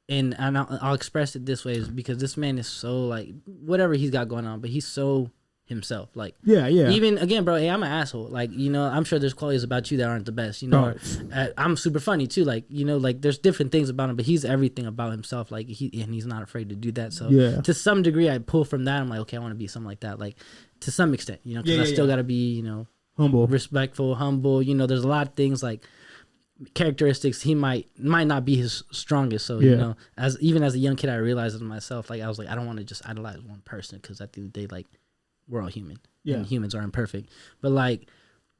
And I'll express it this way is because this man is so, like, whatever he's got going on, but he's so himself. Like, yeah. Even, again, bro, hey, I'm an asshole. Like, you know, I'm sure there's qualities about you that aren't the best, you know. I'm super funny, too. Like, you know, like, there's different things about him, but he's everything about himself. Like, he's not afraid to do that. So, to some degree, I pull from that. I'm like, okay, I want to be something like that. Like, to some extent, you know, because I still got to be, you know, humble, respectful, humble. You know, there's a lot of things, like, characteristics he might not be his strongest. So you know, as a young kid, I realized it myself. Like, I was like, I don't want to just idolize one person because at the end of the day, like, we're all human. And humans are imperfect. But like,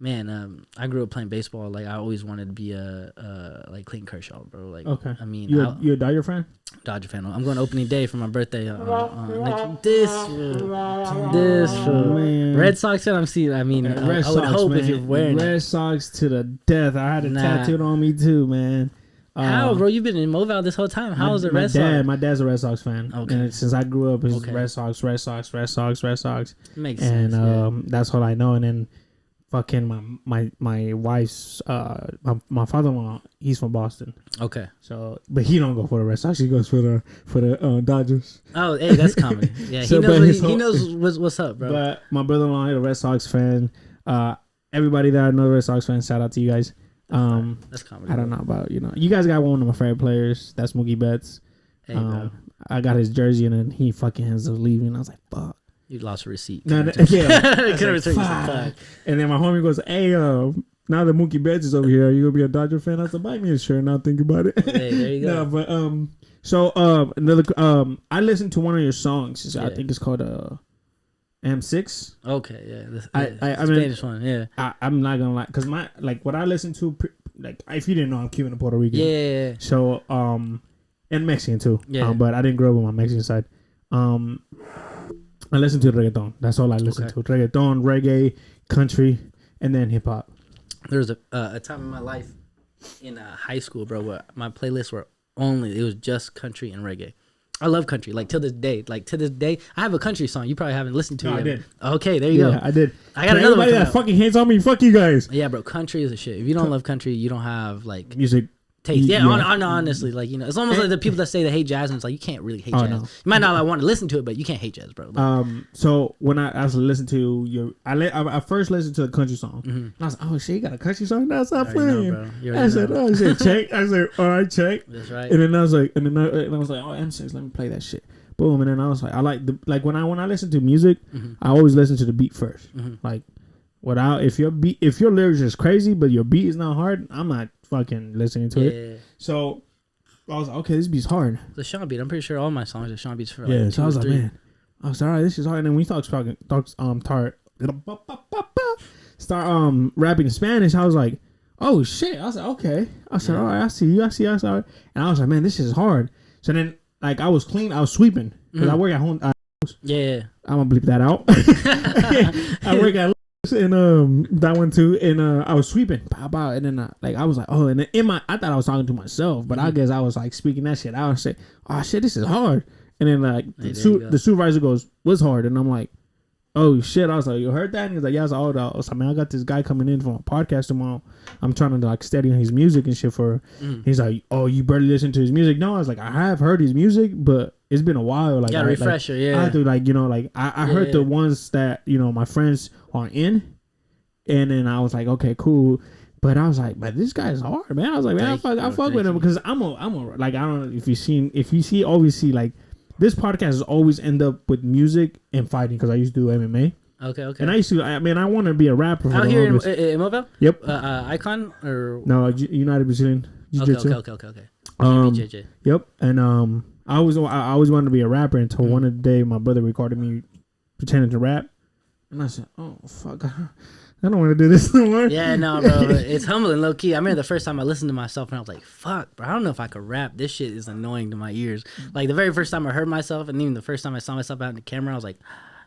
man, I grew up playing baseball. Like, I always wanted to be like Clayton Kershaw, bro. Like, okay. I mean, you're a Dodger fan? Dodger fan. I'm going to opening day for my birthday. This man. Red Sox fan. I would hope, man. If you're wearing Red Sox to the death. I had it tattooed on me too, man. How, bro? You've been in Mobile this whole time. How is it Red Sox? My dad's a Red Sox fan. Okay. And since I grew up, it's Red Sox. Makes sense. And that's all I know. And then fucking my wife's my father-in-law, he's from Boston. Okay. So, but he don't go for the Red Sox. He goes for the Dodgers. Oh, hey, that's common. Yeah, so, he knows what's up, bro. But my brother-in-law is a Red Sox fan. Everybody that I know Red Sox fans, shout out to you guys. That's common. I don't know about, you know, you guys got one of my favorite players. That's Mookie Betts. Hey, bro. I got his jersey and then he fucking ends up leaving. I was like, fuck. You lost a receipt. Yeah. And then my homie goes, hey, now that Mookie Betts is over here, are you gonna be a Dodger fan? I said, buy me a shirt and I'll think about it. Hey, there you go. No, but so another I listened to one of your songs. I think it's called M6. Okay, yeah. I mean, Spanish one, yeah. I'm not gonna lie, cause my what I listen to, like, if you didn't know, I'm Cuban and Puerto Rican. Yeah. So and Mexican too. Yeah. But I didn't grow up on my Mexican side. I listen to reggaeton. That's all I listen to. Reggaeton, reggae, country, and then hip hop. There was a time in my life in high school, bro, where my playlists were it was just country and reggae. I love country, like, till this day. I have a country song you probably haven't listened to yet. I did. Okay, there you go. I did. I got another one. Everybody that fucking hates on me, fuck you guys. Yeah, bro, country is a shit. If you don't love country, you don't have, like, music taste. Yeah, honestly, like, you know, it's almost like the people that say they hate jazz, and it's like, you can't really hate jazz. No. You might not want to listen to it, but you can't hate jazz, bro. Like, so when I actually listened to I first listened to a country song, and I was like, oh shit, you got a country song? That's not playing. I said, check. I said, all right, check. That's right. And then I was like, oh, M6, let me play that shit. Boom. And then I was like, I like when I listen to music, I always listen to the beat first. Like, if your lyrics is crazy but your beat is not hard, I'm not fucking listening to it. So I was like, okay, this beat's hard. The Sean beat. I'm pretty sure all my songs are Sean beats for so I was like, man, I was like, all right, this is hard. And then we start rapping in Spanish. I was like, oh shit. I was like, okay. I said, all right, I see you. And I was like, man, this is hard. So then, like, I was sweeping because I work at home. I'm gonna bleep that out. I work at and that one too, and I was sweeping, and then I was like, oh, and then I thought I was talking to myself, but I guess I was like speaking that shit. I was saying, oh shit, this is hard, and then like the supervisor goes, what's hard? And I'm like, oh shit. I was like, you heard that? And he's like, yeah. I was like, I was like, man, I got this guy coming in from a podcast tomorrow. I'm trying to like study his music and shit for. He's like, oh, you barely listen to his music? No, I was like, I have heard his music, but it's been a while. Like, got a refresher. I have to, like, you know, like I heard the ones that, you know, my friends are in, and then I was like, okay, cool. But I was like, but this guy's hard, man. I was like, man, I fuck with him because I'm like, I don't know if you see, always see, like, this podcast is always end up with music and fighting because I used to do MMA. Okay. And I want to be a rapper. Out here in Mobile? Yep. Icon or no, United Brazilian jiu-jitsu. Okay. BJJ. Yep. And I always wanted to be a rapper until one of the day my brother recorded me pretending to rap, and I said, "Oh fuck, I don't want to do this no more." Yeah, no, bro, it's humbling, low key. I remember the first time I listened to myself, and I was like, "Fuck, bro, I don't know if I could rap. This shit is annoying to my ears." Like the very first time I heard myself, and even the first time I saw myself out in the camera, I was like,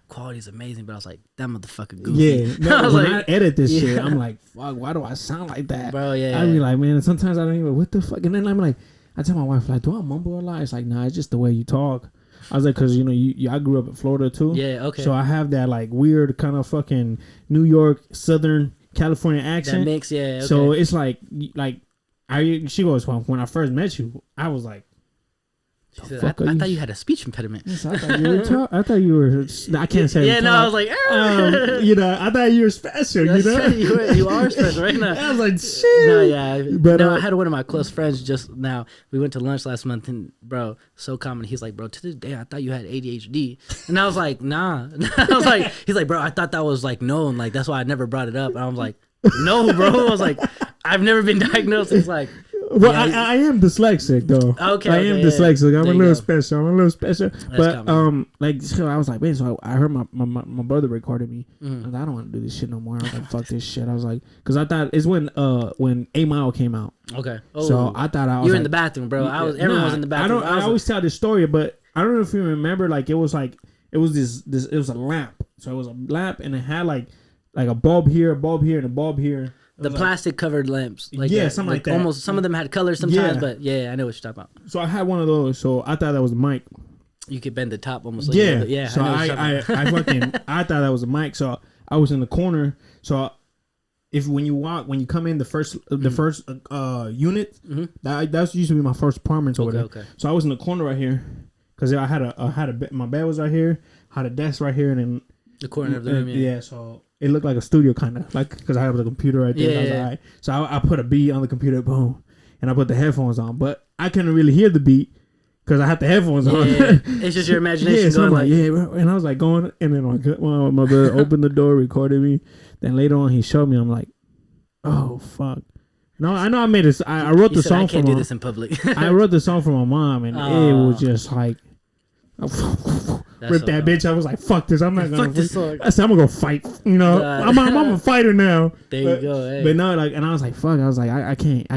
"Quality is amazing," but I was like, "That motherfucker goofy." Yeah, no, when I edit this shit, I'm like, "Fuck, why do I sound like that, bro?" Yeah, I be like, man, sometimes I don't even what the fuck, and then I'm like, I tell my wife like, "Do I mumble a lot?" It's like, "Nah, it's just the way you talk." I was like, because, I grew up in Florida, too. Yeah, okay. So I have that, like, weird kind of fucking New York, Southern California accent. That mix, yeah, okay. So it's like, she goes, well, when I first met you, I was like, she said, I thought you had a speech impediment. Yes, I thought you were. I can't say. Yeah, no, I was like, I thought you were special. You are special right now. I was like, shit. No, yeah, but I had one of my close friends just now. We went to lunch last month, and bro, so common. He's like, bro, to this day, I thought you had ADHD, and I was like, nah. I was like, he's like, bro, I thought that was like known, like that's why I never brought it up. And I was like, no, bro. I was like, I've never been diagnosed. It's like. Well, yeah, I am dyslexic though. Okay, I am dyslexic. I'm a little special. That's but so I was like, man. So I heard my brother recorded me. I was like, I don't want to do this shit no more. I was like, fuck this shit. I was like, because I thought it's when 8 Mile came out. Okay. Oh, so I thought I was. You were in the bathroom, bro. Everyone was in the bathroom. I always tell this story, but I don't know if you remember. Like it was a lamp. So it was a lamp, and it had like a bulb here, and a bulb here. The plastic covered lamps. Like something like that. Almost, some of them had colors sometimes, but yeah, I know what you're talking about. So I had one of those, so I thought that was a mic. You could bend the top almost like yeah. So I thought that was a mic, so I was in the corner. So when you come in the first unit, that's usually my first apartment over there. Okay. So I was in the corner right here, because I had my bed was right here, had a desk right here, and then the corner of the room. Yeah, so it looked like a studio kind of, like, because I have the computer right there. Yeah. All right. So I put a beat on the computer, boom, and I put the headphones on, but I couldn't really hear the beat because I had the headphones on. It's just your imagination going like, yeah, bro. And I was like going, and then my brother opened the door, recorded me. Then later on, he showed me. I'm like, oh fuck. No, I know I made this. I wrote the song for. I can't do this in public. I wrote the song for my mom, and it was just like. Ripped that bitch. I was like, fuck this. I'm not gonna. Fuck this song. I said, I'm gonna go fight. I'm a fighter now. There you go. Hey. But no, like, and I was like, fuck. I was like, I can't.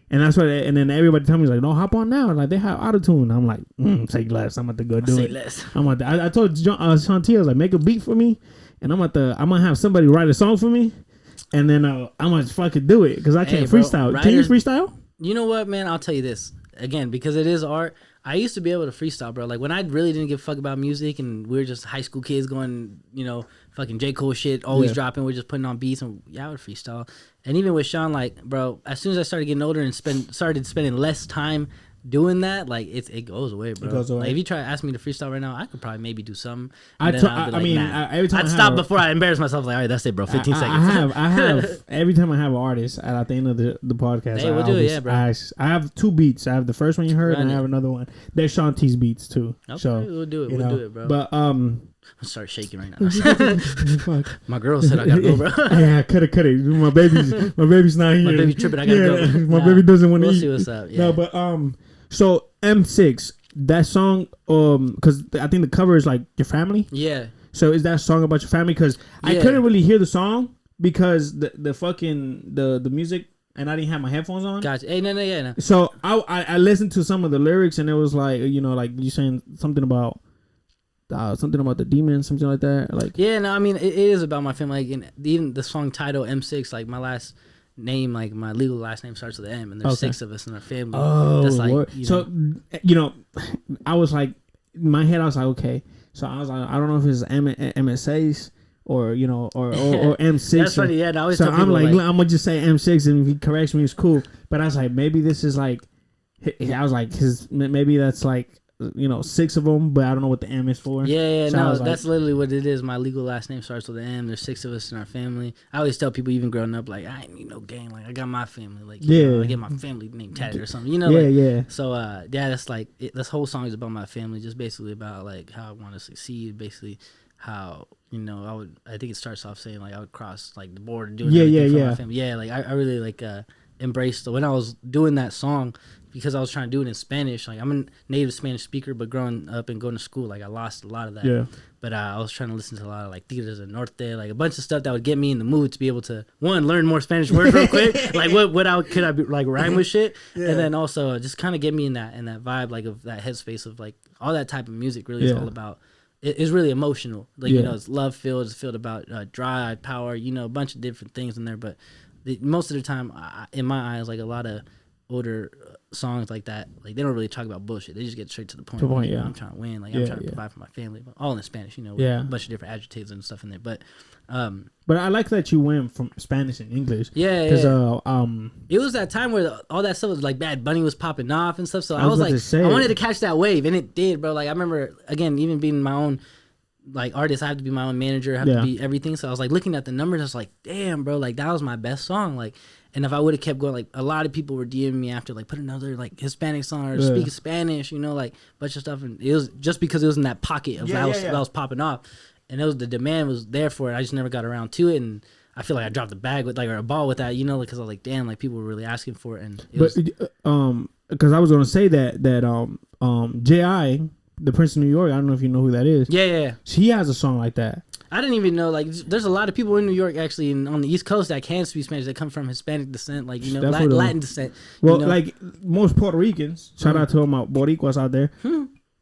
And that's what. And then everybody told me, like, no, hop on now. Like, they have autotune. I'm like, say less. I'm about to go do it. Less. I told Shanti, I was like, make a beat for me, and I'm gonna have somebody write a song for me, and then I'm gonna fucking do it because I can't freestyle. Writers, can you freestyle? You know what, man? I'll tell you this again, because it is art. I used to be able to freestyle, bro. Like when I really didn't give a fuck about music, and we were just high school kids going, fucking J. Cole shit, always dropping. We're just putting on beats, and I would freestyle. And even with Sean, like, bro, as soon as I started getting older and started spending less time doing that, like it goes away, bro. It goes away. Like, if you try to ask me to freestyle right now, I could probably maybe do something. Every time I'd stop before I embarrass myself. Like, all right, that's it, bro. 15 seconds. I have every time I have an artist at the end of the podcast. Hey, we'll do it, yeah, bro. I have 2 beats. I have the first one you heard, and I have another one. They're Sean T's beats too. Okay, so we'll do it. We'll do it, bro. But I'll start shaking right now. My girl said I gotta go, bro. Yeah, cut it. My baby's not here. My baby tripping. I gotta go. My baby doesn't want to eat. We'll see what's up. Yeah. No, but so M6, that song, because I think the cover is like your family. Yeah. So is that song about your family? Because I couldn't really hear the song because the fucking the music, and I didn't have my headphones on. Gotcha. Hey, no. So I listened to some of the lyrics, and it was like, like you saying something about the demon, something like that. Like, yeah, no, I mean it is about my family. Like, and even the song title M6, like my last name, like my legal last name starts with an M, and there's 6 of us in our family. Oh, that's like, I was like, in my head, I was like, okay. So I was like, I don't know if it's MSAs or or M6. That's funny. Yeah, I always so tell I'm people, like, I'm gonna just say M6, and if he corrects me, it's cool. But I was like, maybe this is like, I was like, maybe that's like, 6 of them, but I don't know what the M is for. Yeah, so no, that's literally what it is. My legal last name starts with an M. There's 6 of us in our family. I always tell people, even growing up, like, I ain't need no gang. Like, I got my family. Like, I get my family name tatted or something. Yeah. So, that's like, this whole song is about my family, just basically about like how I want to succeed. Basically, how I think it starts off saying like I would cross like the border doing everything for my family. Yeah, like I really like embraced when I was doing that song, because I was trying to do it in Spanish. Like, I'm a native Spanish speaker, but growing up and going to school, like, I lost a lot of that. Yeah. But I was trying to listen to a lot of, like, Tigres del Norte, like a bunch of stuff that would get me in the mood to be able to, one, learn more Spanish words real quick, like could I be, like, rhyme with shit, and then also just kind of get me in that vibe, like, of that headspace of, like, all that type of music really is all about. It's really emotional, like, you know, it's love filled, it's filled about drive, power, you know, a bunch of different things in there. But most of the time, in my eyes, like, a lot of older songs like that, like, they don't really talk about bullshit. They just get straight to the point. You know, I'm trying to win, like, I'm trying to provide for my family, but all in Spanish, you know, with a bunch of different adjectives and stuff in there. But I like that you went from Spanish and English. Because it was that time where all that stuff was like Bad Bunny was popping off and stuff. So I was like, I wanted to catch that wave, and it did, bro. Like, I remember, again, even being my own, like, artist, I have to be my own manager, I have to be everything. So I was like looking at the numbers, I was like, damn, bro, like, that was my best song. Like, and if I would have kept going, like, a lot of people were DMing me after, like, put another, like, Hispanic song or speak Spanish, you know, like, bunch of stuff. And it was just because it was in that pocket of that was popping off, and it was, the demand was there for it. I just never got around to it, and I feel like I dropped a bag with, like, or a ball with that, you know, because I was like, damn, like, people were really asking for it. And it was, because I was gonna say that J.I., the Prince of New York, I don't know if you know who that is. Yeah. He has a song like that. I didn't even know, like, there's a lot of people in New York, actually, on the East Coast that can speak Spanish, that come from Hispanic descent, like, you know, Latin descent. Well, you know? like, most Puerto Ricans, shout out to all my Boricuas out there,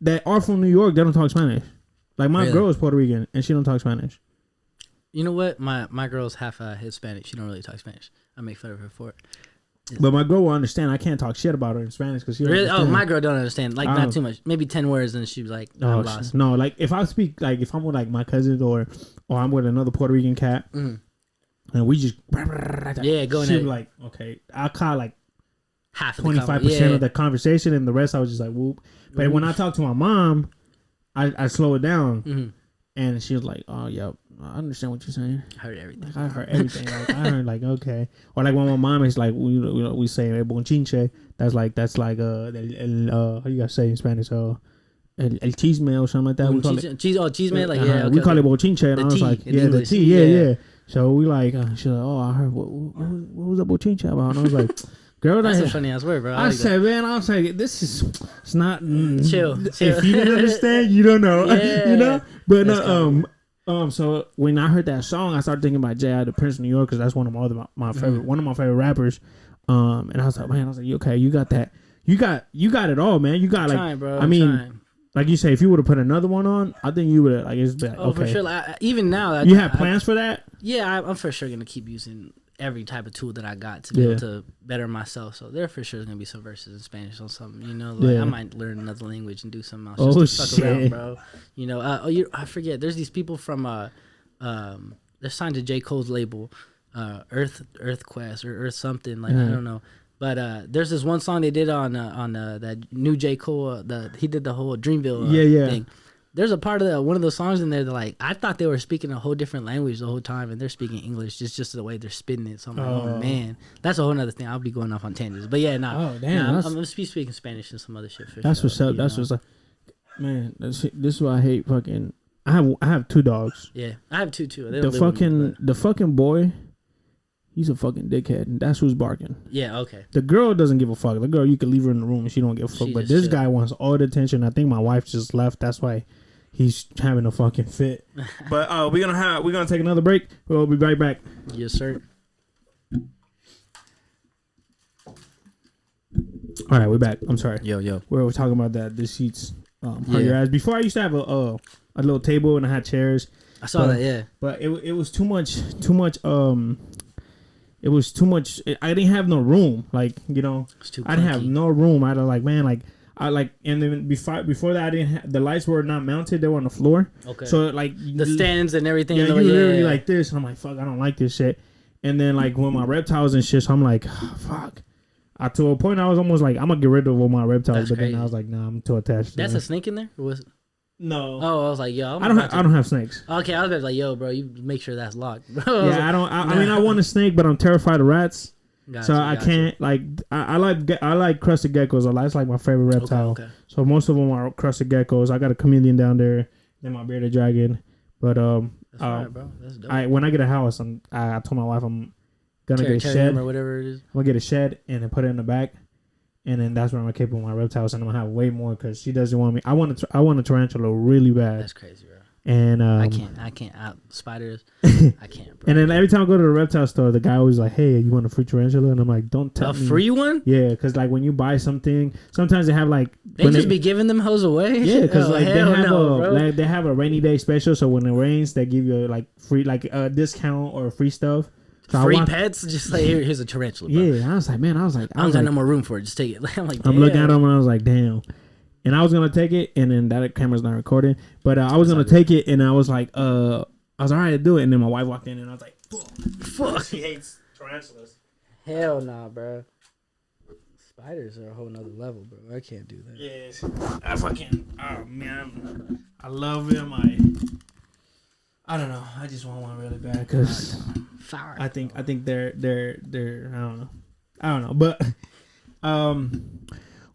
that are from New York, they don't talk Spanish. Like, my girl is Puerto Rican, and she don't talk Spanish. You know what? My girl's half Hispanic. She don't really talk Spanish. I make fun of her for it. But my girl will understand. I can't talk shit about her in Spanish because she really. Oh, my girl don't understand. Like, not too much. Maybe 10 words, and she'd be like, I'm lost. No, like, if I speak, like, if I'm with, like, my cousins or I'm with another Puerto Rican cat, and we just going she'd be like, okay, I'll call like half 25% of the conversation, and the rest I was just like whoop. But when I talk to my mom, I slow it down, and she was like, oh yeah, I understand what you're saying. I heard everything. Like, I heard everything. Like, I heard, like, okay. Or like when my mom is like, we say bonchinche. That's like how you guys say in Spanish? El chisme or something like that. We call it chisme. Like, okay, we call it bonchinche. And I was like, the tea. Yeah. So we like, she's like, oh, I heard what was the bonchinche about? And I was like, girl, that's a funny ass word, bro. I said, man, I was like, this is, it's not chill. If you didn't understand, you don't know. You know. But so when I heard that song, I started thinking about J.I. the Prince of New York, because that's one of my favorite, one of my favorite rappers. And I was like, man, okay, you got that, you got it all, man. You got, like, trying, bro. I mean, like you say, if you would have put another one on, I think you would have, like, it's been okay. For sure. Like, even now, you have plans for that? Yeah, I'm for sure gonna keep using every type of tool that I got to be able to better myself. So there for sure is gonna be some verses in Spanish or something, you know. Like, I might learn another language and do something else just to fuck around, bro. You know, I forget. There's these people from they're signed to J. Cole's label, EarthQuest or Earth something, like, I don't know. But there's this one song they did on that new J. Cole. He did the whole Dreamville thing. There's a part of one of those songs in there that, like, I thought they were speaking a whole different language the whole time, and they're speaking English, just the way they're spitting it. So I'm like, oh man, that's a whole other thing. I'll be going off on tangents, but yeah, I'm gonna be speaking Spanish and some other shit. That's what's up. That's what's like, man. This is why I hate fucking. I have 2 dogs. Yeah, I have 2 too. The fucking boy, he's a fucking dickhead, and that's who's barking. Yeah, okay. The girl doesn't give a fuck. The girl, you can leave her in the room and she don't give a fuck. But this guy wants all the attention. I think my wife just left. That's why he's having a fucking fit. But we're gonna take another break. We'll be right back. Yes, sir. All right, we're back. I'm sorry. Yo. We're talking about that. This seats hurt your ass. Before I used to have a little table and I had chairs. I saw that. Yeah. But it was too much. It was too much. I didn't have no room. Like, you know, I didn't have no room. I had like, man, like. And then before that, I didn't have, the lights were not mounted; they were on the floor. Okay. So like the stands and everything. Yeah, you literally like this, and I'm like, fuck, I don't like this shit. And then like when my reptiles and shit, so I'm like, oh, fuck. To a point, I was almost like, I'm gonna get rid of all my reptiles, but then I was like, nah, I'm too attached. That's a snake in there, or was it? No. Oh, I was like, yo, I don't have snakes. Okay, I was like, yo, bro, you make sure that's locked. Bro. Yeah, I don't. I mean, I want a snake, but I'm terrified of rats. I can't like. I like crusted geckos. That's like my favorite reptile. Okay. So most of them are crusted geckos. I got a chameleon down there, then my bearded dragon. But that's right, bro. That's dope. When I get a house, I told my wife gonna get a shed or whatever it is. I'm gonna get a shed and then put it in the back, and then that's where I'm gonna keep my reptiles, and I'm gonna have way more because she doesn't want me. I want a tarantula really bad. That's crazy, bro. And I can't out spiders. I can't, bro. And then every time I go to the reptile store, the guy always like, "Hey, you want a free tarantula?" And I'm like, "Don't tell me." A free one? Yeah, because like when you buy something, sometimes they have like they just be giving them hoes away. Yeah, because they have a rainy day special, so when it rains, they give you like free like a discount or free stuff. So free pets, just like here's a tarantula. Bro. Yeah, I was like, man, I don't got no more room for it. Just take it. I'm like, I'm looking at them and I was like, damn. And I was gonna take it, and then that camera's not recording. But I was gonna take it, and I was like, I was alright to do it. And then my wife walked in, and I was like, fuck. She hates tarantulas. Hell nah, bro. Spiders are a whole nother level, bro. I can't do that. Yes, I fucking. Oh man, I love them. I don't know. I just want one really bad because I think they're I don't know. But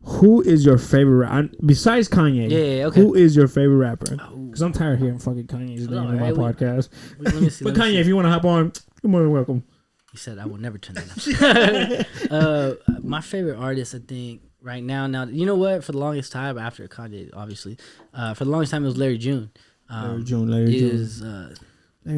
who is your favorite besides Kanye? Yeah, okay. Who is your favorite rapper? Because I'm tired of hearing fucking Kanye's name on my podcast. Let me see. But Kanye, if you want to hop on, you're more than welcome. He said I will never turn that down. My favorite artist, I think, right now. Now, you know what? For the longest time, after Kanye, obviously, for the longest time, it was Larry June. Larry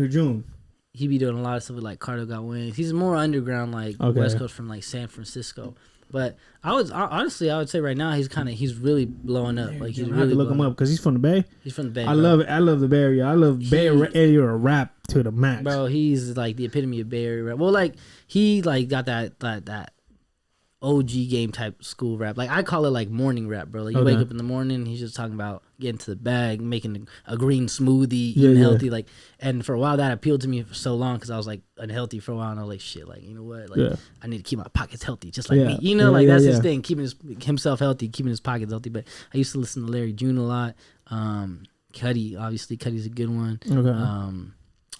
June. He be doing a lot of stuff with like Carter Got Wings. He's more underground, like West Coast from like San Francisco. But I would say right now he's really blowing up. Like he's really look him up because he's from the Bay. He's from the Bay. I love the Bay Area. I love Bay Area rap to the max. Bro, he's like the epitome of Bay Area rap. Well, like he like got that OG game type school rap. Like I call it like morning rap, bro. Like you wake up in the morning, he's just talking about getting to the bag, making a green smoothie, eating healthy. Like, and for a while that appealed to me for so long because I was like unhealthy for a while, and I was like, shit, like you know what, like I need to keep my pockets healthy, just like me. You know, like that's his thing, keeping himself healthy, keeping his pockets healthy. But I used to listen to Larry June a lot. Cuddy, obviously, Cuddy's a good one. Okay.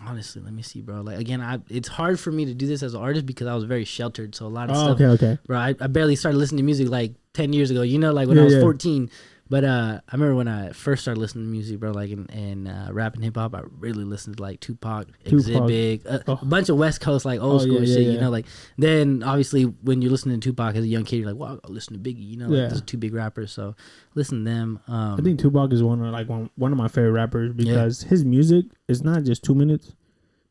Honestly, let me see, bro. Like again, it's hard for me to do this as an artist because I was very sheltered. So a lot of stuff. Okay. Bro, I barely started listening to music like 10 years ago. You know, like when I was 14. But I remember when I first started listening to music, bro, like in rap and hip hop, I really listened to like Tupac, Exhibit, a bunch of West Coast like old school shit. You know, like then obviously when you're listening to Tupac as a young kid, you're like, wow, I'll listen to Biggie. You know, like those two big rappers. So listen to them. I think Tupac is one of my favorite rappers because his music is not just 2 minutes.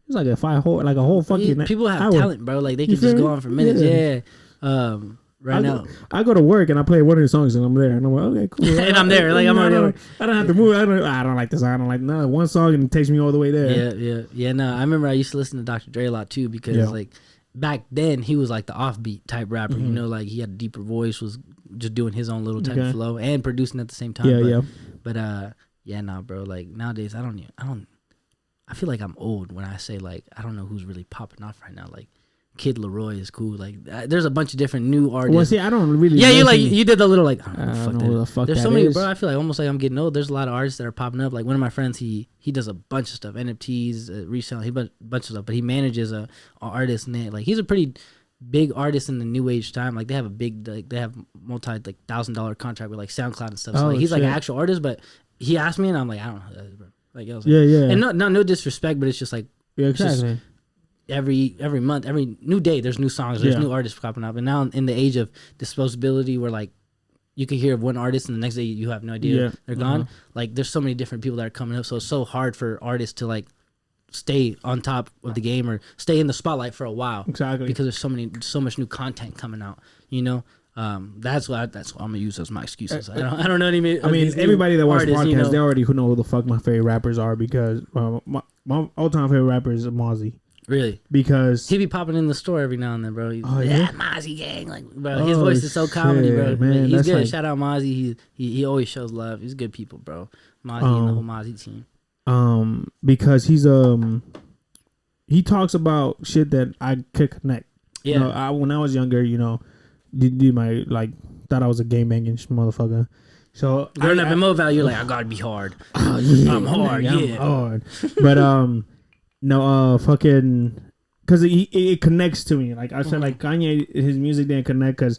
It's like a whole fucking people have hour. Talent, bro. Like they can just go on for minutes. Yeah. Now I go to work and I play one of his songs and I'm there and I'm like, okay, cool. And I'm there, like I'm already. I don't have to move. I don't like this. I don't like one song and it takes me all the way there. Yeah. No, I remember I used to listen to Dr. Dre a lot too because like back then he was like the offbeat type rapper. You know, like he had a deeper voice, was just doing his own little type of flow and producing at the same time. But bro. Like nowadays, I feel like I'm old when I say like I don't know who's really popping off right now. Like Kid Leroy is cool. Like there's a bunch of different new artists. Well, see, I don't really. Yeah, you did the little like. I don't know who the fuck there's that so many, is. bro. I feel like almost like I'm getting old. There's a lot of artists that are popping up. Like one of my friends, he does a bunch of stuff, NFTs, resale, a bunch of stuff. But he manages a artist, and he's a pretty big artist in the new age time. Like they have they have multi like $1,000 contract with like SoundCloud and stuff. So like, he's like an actual artist. But he asked me, and I'm like, I don't know who that is, bro. Like I was like, and no disrespect, but it's just like exactly. Every month, every new day, there's new songs, there's new artists popping up, and now in the age of disposability, where like you can hear of one artist and the next day you have no idea they're gone. Like there's so many different people that are coming up, so it's so hard for artists to like stay on top of the game or stay in the spotlight for a while. Exactly, because there's so much new content coming out. You know. That's what I'm gonna use as my excuses. I don't know any. I mean, everybody that watches podcasts, they already know who the fuck my favorite rappers are because my all-time favorite rapper is Mozzie. Really? Because he be popping in the store every now and then, bro. He's Mozzie gang, like bro. His voice is so comedy, bro. Man, he's good. Like, shout out Mozzie. He always shows love. He's good people, bro. Mozzie and the whole Mozzie team. Because he talks about shit that I could connect. Yeah. You know, when I was younger, you know. Did my thought I was a game banging motherfucker. So growing up in Mobile, you're like, I gotta be hard. I'm hard, I'm hard. But fucking, because it connects to me. Like I said, like Kanye, his music didn't connect because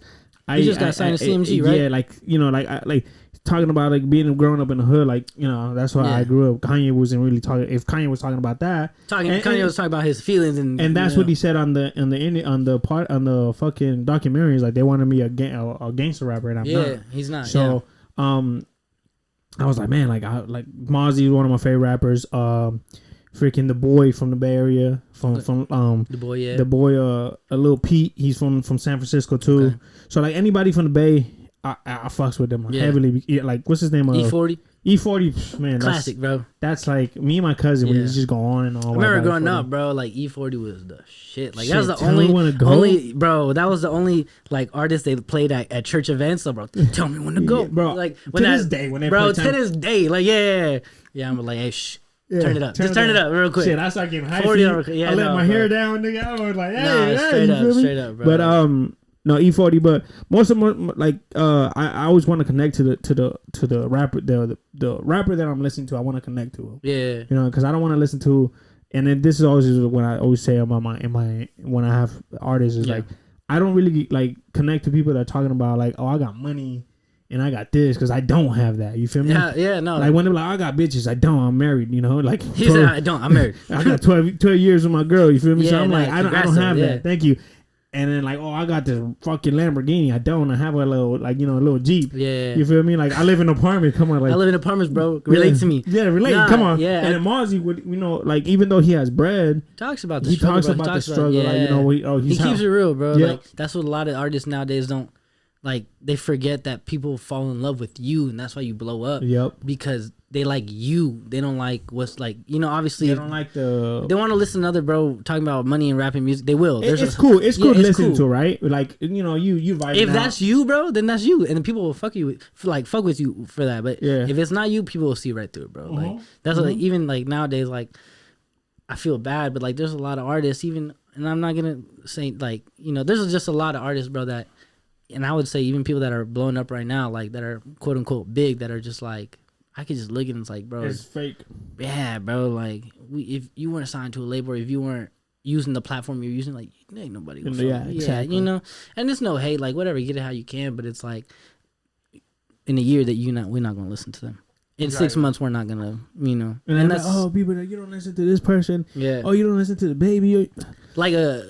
He just got signed to CMG, right? Yeah, like like talking about like being growing up in the hood, like that's why I grew up. Kanye wasn't really talking. If Kanye was talking about that, Kanye was talking about his feelings, and that's what he said on the fucking documentaries. Like they wanted me a gangster rapper, and I'm not. Yeah, he's not. So I was like, man, like Mozzie is one of my favorite rappers. Freaking the boy from the Bay Area, from the boy, a little Pete. He's from San Francisco too. Okay. So like anybody from the Bay, I fucks with them heavily. Like what's his name? E40. E40, man, classic, bro. That's like me and my cousin. We just go on and on. I remember growing up, bro. Like E40 was the shit. Like that was the only, bro. That was the only like artist they played at church events. So, bro, tell me when to go, bro. Like when to this day, when they bro, to this day, like yeah. I'm like, hey, shh. Yeah, turn it up. Just turn it up real quick. Shit, I started getting hyped. I let my hair down, nigga. I was like, hey, straight up, bro. But no E40. But most of my like I always want to connect to the rapper the rapper that I'm listening to. I want to connect to him. Yeah, because I don't want to listen to. And then this is always when I always say about when I have artists is like I don't really like connect to people that are talking about like, oh, I got money. And I got this because I don't have that. You feel me? Yeah, no. Like when they're like, I got bitches, I don't. I'm married. Like he said, I don't. I'm married. I got 12 years with my girl. You feel me? So I'm like, I don't have that. Thank you. And then like, oh, I got this fucking Lamborghini. I don't. I have a little like a little Jeep. Yeah. You feel me? Like I live in an apartment. Come on, like I live in apartments, bro. Relate to me. Yeah, relate. Come on. Yeah. And then Mozzie would, like even though he has bread, talks about the struggle. He talks about the struggle. Like he keeps it real, bro. Yeah. Like that's what a lot of artists nowadays don't. Like they forget that people fall in love with you, and that's why you blow up. Yep. Because they like you. They don't like what's like. Obviously they don't like the. They want to listen to other bro talking about money and rapping music. They will. It's cool. It's cool to listen to, right? Like you vibe. If that's you, bro, then that's you, and then people will fuck you, fuck with you for that. But if it's not you, people will see right through it, bro. Like that's what, even like nowadays, like I feel bad, but like there's a lot of artists, even, and I'm not gonna say like there's just a lot of artists, bro, that. And I would say even people that are blowing up right now, like that are quote unquote big, that are just like, I could just look at it and it's like, bro, it's fake. Yeah, bro. Like if you weren't signed to a label, or if you weren't using the platform you're using, like ain't nobody gonna exactly. And it's no hate, like whatever, get it how you can, but it's like in a year that we're not gonna listen to them. In 6 months, we're not gonna, And that's like, people that you don't listen to this person. Yeah. Oh, you don't listen to the baby. Like I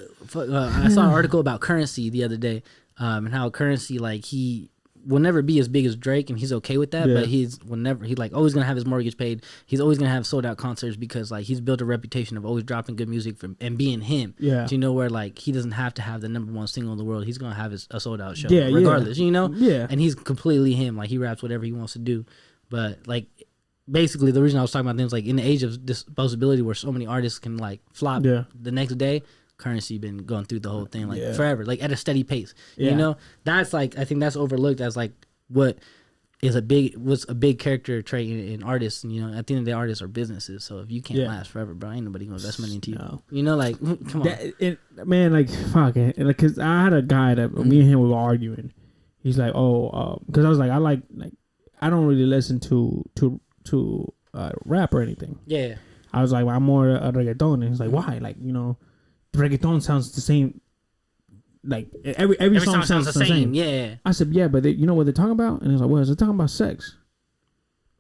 saw an article about Currency the other day. And how Currency, like, he will never be as big as Drake, and he's okay with that. Yeah. But he's like always gonna have his mortgage paid. He's always gonna have sold out concerts because like he's built a reputation of always dropping good music and being him. Yeah, so, where like he doesn't have to have the #1 single in the world. He's gonna have a sold out show, regardless. Yeah, and he's completely him. Like he raps whatever he wants to do. But like basically, the reason I was talking about things like in the age of disposability, where so many artists can like flop the next day. Currency been going through the whole thing like forever, like at a steady pace. That's like, I think that's overlooked as like what's a big character trait in artists. And at the end of the day, artists are businesses. So if you can't last forever, bro, ain't nobody gonna invest money into you. No. Like come on, man. Like fuck it. Like, cause I had a guy that me and him were arguing. He's like, because I was like, I don't really listen to rap or anything. Yeah. I was like, well, I'm more a reggaeton, and he's like, why? Like reggaeton sounds the same. Like every song sounds the same. Yeah. I said, yeah, but you know what they're talking about? And he's like, well, they're talking about sex.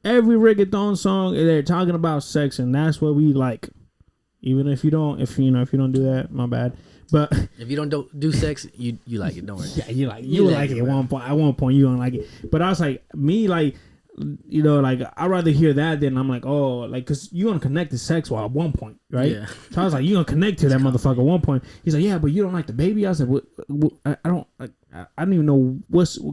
Every reggaeton song, they're talking about sex, and that's what we like. Even if you don't do that, my bad. But if you don't do sex, you like it. Don't worry. Yeah, you like it at one point. At one point, you don't like it. But I was like, me, like. Like I'd rather hear that than I'm like, oh, like, cause you're gonna connect to sex at one point, right? Yeah. So I was like, you're gonna connect to that motherfucker at one point. He's like, yeah, but you don't like the baby. I said, what I don't even know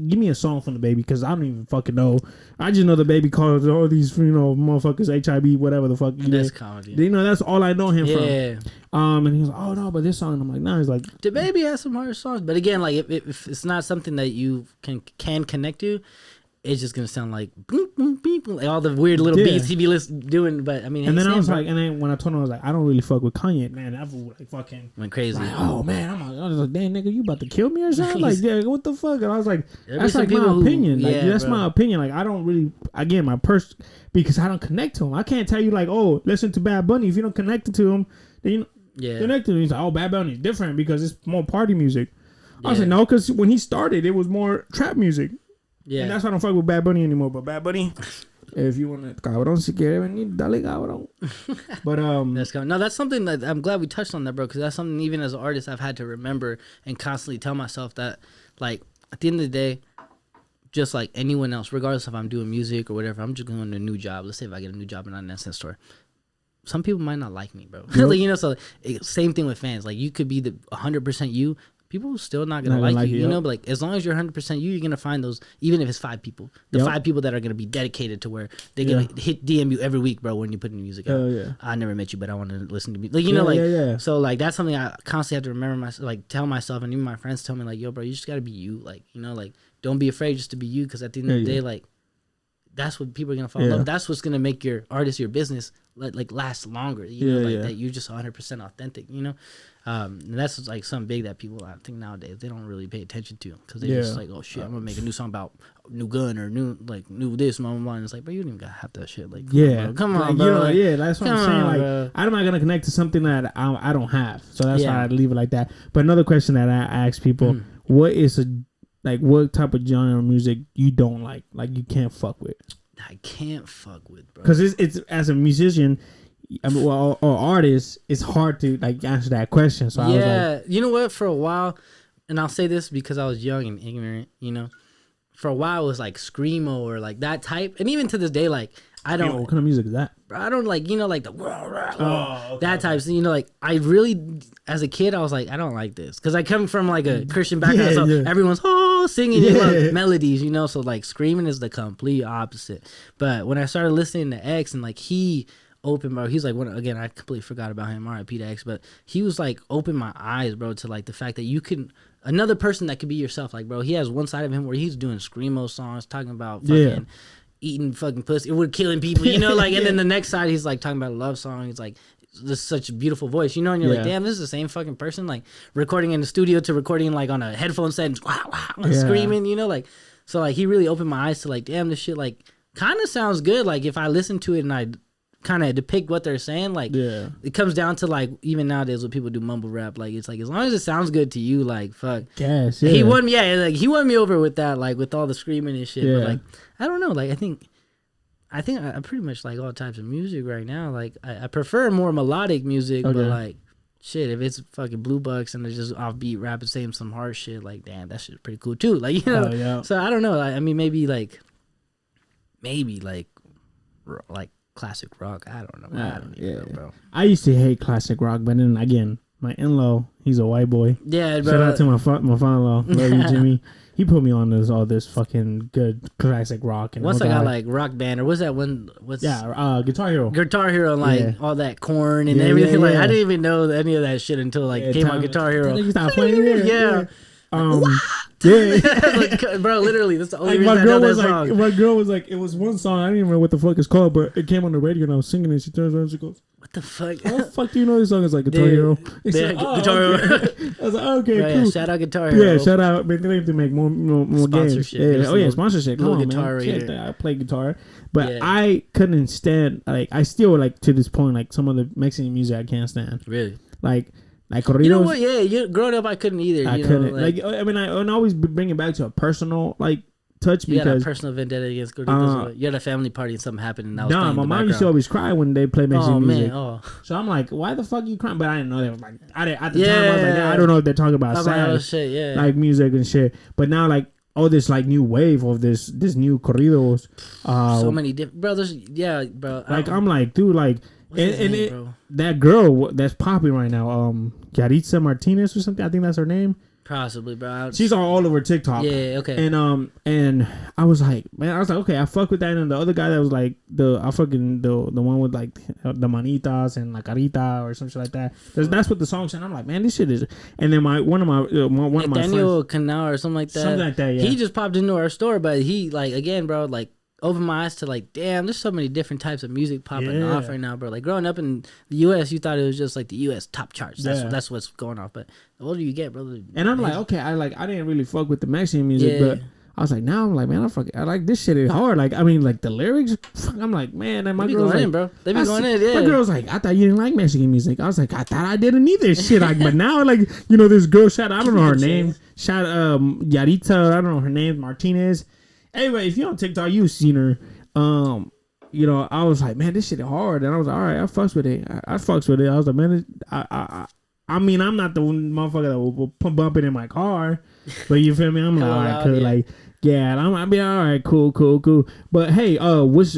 give me a song from the baby, cause I don't even fucking know. I just know the baby calls all these motherfuckers HIB, whatever the fuck. That's comedy. That's all I know him from. And he was like, oh no, but this song. And I'm like, no. He's like, the baby has some hard songs, but again, like if it's not something that you can connect to. It's just gonna sound like boop, boop, beep, like all the weird little beats he be doing. But I mean, and then I was like, and then when I told him, I was like, I don't really fuck with Kanye, man. I like fucking went crazy. Like, oh man, I was like, damn nigga, you about to kill me or something? Like, yeah, what the fuck? And I was like, that's like my opinion. Like, that's my opinion. Like, I don't really, again, because I don't connect to him. I can't tell you like, oh, listen to Bad Bunny. If you don't connect to him, then connect to him. He's like, oh, Bad Bunny is different because it's more party music. I was like, no, because when he started, it was more trap music. Yeah. And that's why I don't fuck with Bad Bunny anymore. But Bad Bunny, if you want to, cabrón, si quiere venir, dale, cabrón. But, that's no, that's something that I'm glad we touched on that, bro, because that's something even as an artist I've had to remember and constantly tell myself that, like, at the end of the day, just like anyone else, regardless if I'm doing music or whatever, I'm just going to a new job. Let's say if I get a new job in an essence store. Some people might not like me, bro. Yep. Like, you know, so same thing with fans. Like, you could be the 100% you. People are still not gonna like you, you know. But like, as long as you're 100% you, you're gonna find those. Even if it's 5 people, the 5 people that are gonna be dedicated to where they're gonna hit DM you every week, bro, when you put new music out. I never met you, but I want to listen to me. Like, you know, like so like that's something I constantly have to remember myself, like tell myself, and even my friends tell me like, yo, bro, you just gotta be you. Like, you know, like don't be afraid just to be you, because at the end of the day, like that's what people are gonna fall in love. That's what's gonna make your artist, your business, like last longer. You know, like that you're just 100% authentic. You know. And that's like something big that people, I think nowadays, they don't really pay attention to, because they're just like, oh shit, I'm gonna make a new song about new gun or new this, blah, blah, blah. And it's like, bro, you don't even gotta have that shit. Like, come on, bro. You know, that's what I'm saying. Like, bro. I'm not gonna connect to something that I don't have, so that's why I leave it like that. But another question that I ask people: what is what type of genre of music you don't like you can't fuck with? I can't fuck with, bro. Because it's as a musician. I mean, or artists, it's hard to like answer that question. So I was like, you know what? For a while, and I'll say this because I was young and ignorant, you know. For a while, it was like screamo or like that type, and even to this day, like I don't. What kind of music is that? I don't like, you know, like the that type. So, you know, like I really, as a kid, I was like, I don't like this, because I come from like a Christian background, so everyone's singing melodies, you know. So like screaming is the complete opposite. But when I started listening to X, and like he open, bro, he's like, again, I completely forgot about him, RIP to X, but he was like open my eyes, bro, to like the fact that you can, another person that could be yourself. Like, bro, he has one side of him where he's doing screamo songs, talking about fucking eating fucking pussy, we're killing people, you know, like, and then the next side he's like talking about a love song. He's like, this is such a beautiful voice, you know, and you're like, damn, this is the same fucking person, like recording in the studio to recording like on a headphone set and screaming, you know, like, so like he really opened my eyes to like, damn, this shit like kind of sounds good. Like if I listen to it and I kind of depict what they're saying, like it comes down to like, even nowadays when people do mumble rap, like it's like as long as it sounds good to you, like fuck. Yes, he won me, like he won me over with that, like with all the screaming and shit. But like I don't know, like I think I pretty much like all types of music right now. Like I prefer more melodic music, but like shit, if it's fucking Blue Bucks and they're just offbeat rapping saying some hard shit, like damn, that shit's pretty cool too. Like, you know, so I don't know. I mean, maybe like classic rock. I don't know. I don't even know, bro. I used to hate classic rock, but then again, my in-law, he's a white boy. Yeah, bro. Shout out to my father-in-law, love you, Jimmy. He put me on all this fucking good classic rock. And once I got like Rock Band, or what's that one? Guitar Hero. Guitar Hero, and like all that Korn and everything. Like I didn't even know any of that shit until like came on Guitar Hero. Bro, literally, that's the only reason I know that song. My girl was like, it was one song, I didn't even know what the fuck it's called, but it came on the radio and I was singing it. She turns around and she goes, what the fuck? How the fuck do you know this song is like Guitar Hero? Guitar Hero. I was like, okay, cool. Shout out Guitar Hero. Yeah, shout out. They need to make more games. Sponsorship. Come on, man. Shit, I play guitar. But I couldn't stand, like, I still, like, to this point, like, some of the Mexican music I can't stand. Really? Like corridos. You know what? Yeah, growing up, I couldn't either. I couldn't. Like, I mean, I always bring it back to a personal, like, touch, you because got a personal vendetta against corridos. You had a family party and something happened, and I was my mom used to always cry when they play Mexican music. Man, So I'm like, why the fuck are you crying? But I didn't know they were like, at the time I was like, I don't know if they're talking about sad shit, like music and shit. But now, like, this like new wave of this new corridos. So many different brothers. Yeah, bro. Like I'm like, dude, like. Bro? That girl that's popping right now, Yaritza Martinez or something. I think that's her name. Possibly, bro. She's all over TikTok. Yeah, okay. And I was like, okay, I fuck with that. And the other guy that was like the one with like the manitas and la carita or something like that. That's what the song said. I'm like, man, this shit is. And then one of my Daniel Canal or something like that. Something like that. Yeah. He just popped into our store, but he like again, bro, like. Open my eyes to like, damn, there's so many different types of music popping off right now, bro. Like growing up in the U.S., you thought it was just like the U.S. top charts. That's what's going off. But the older you get, bro. And I'm like, okay, I didn't really fuck with the Mexican music, but I was like, now I'm like, man, I like this shit is hard. Like, I mean, like the lyrics, I'm like, man, and my girl's like, bro. They be going in, My girl's like, I thought you didn't like Mexican music. I was like, I thought I didn't either. Shit, like, but now, like, you know, this girl, I don't know her name. Shout Yarita, I don't know her name, Martinez. Anyway, if you're on TikTok, you've seen her. You know, I was like, man, this shit is hard, and I was like, all right, I fucks with it. I fucks with it. I was like, man, I mean, I'm not the motherfucker that will bump it in my car, but you feel me? I'm like, all right, cool, like, yeah, I'll be all right, cool. But hey, what's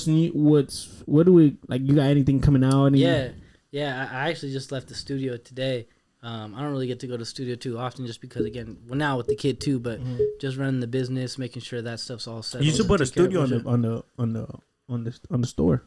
new? What do we like? You got anything coming out? Yeah. I actually just left the studio today. I don't really get to go to the studio too often just because, again, well, now with the kid too, but just running the business, making sure that stuff's all set. You should put a studio on the store.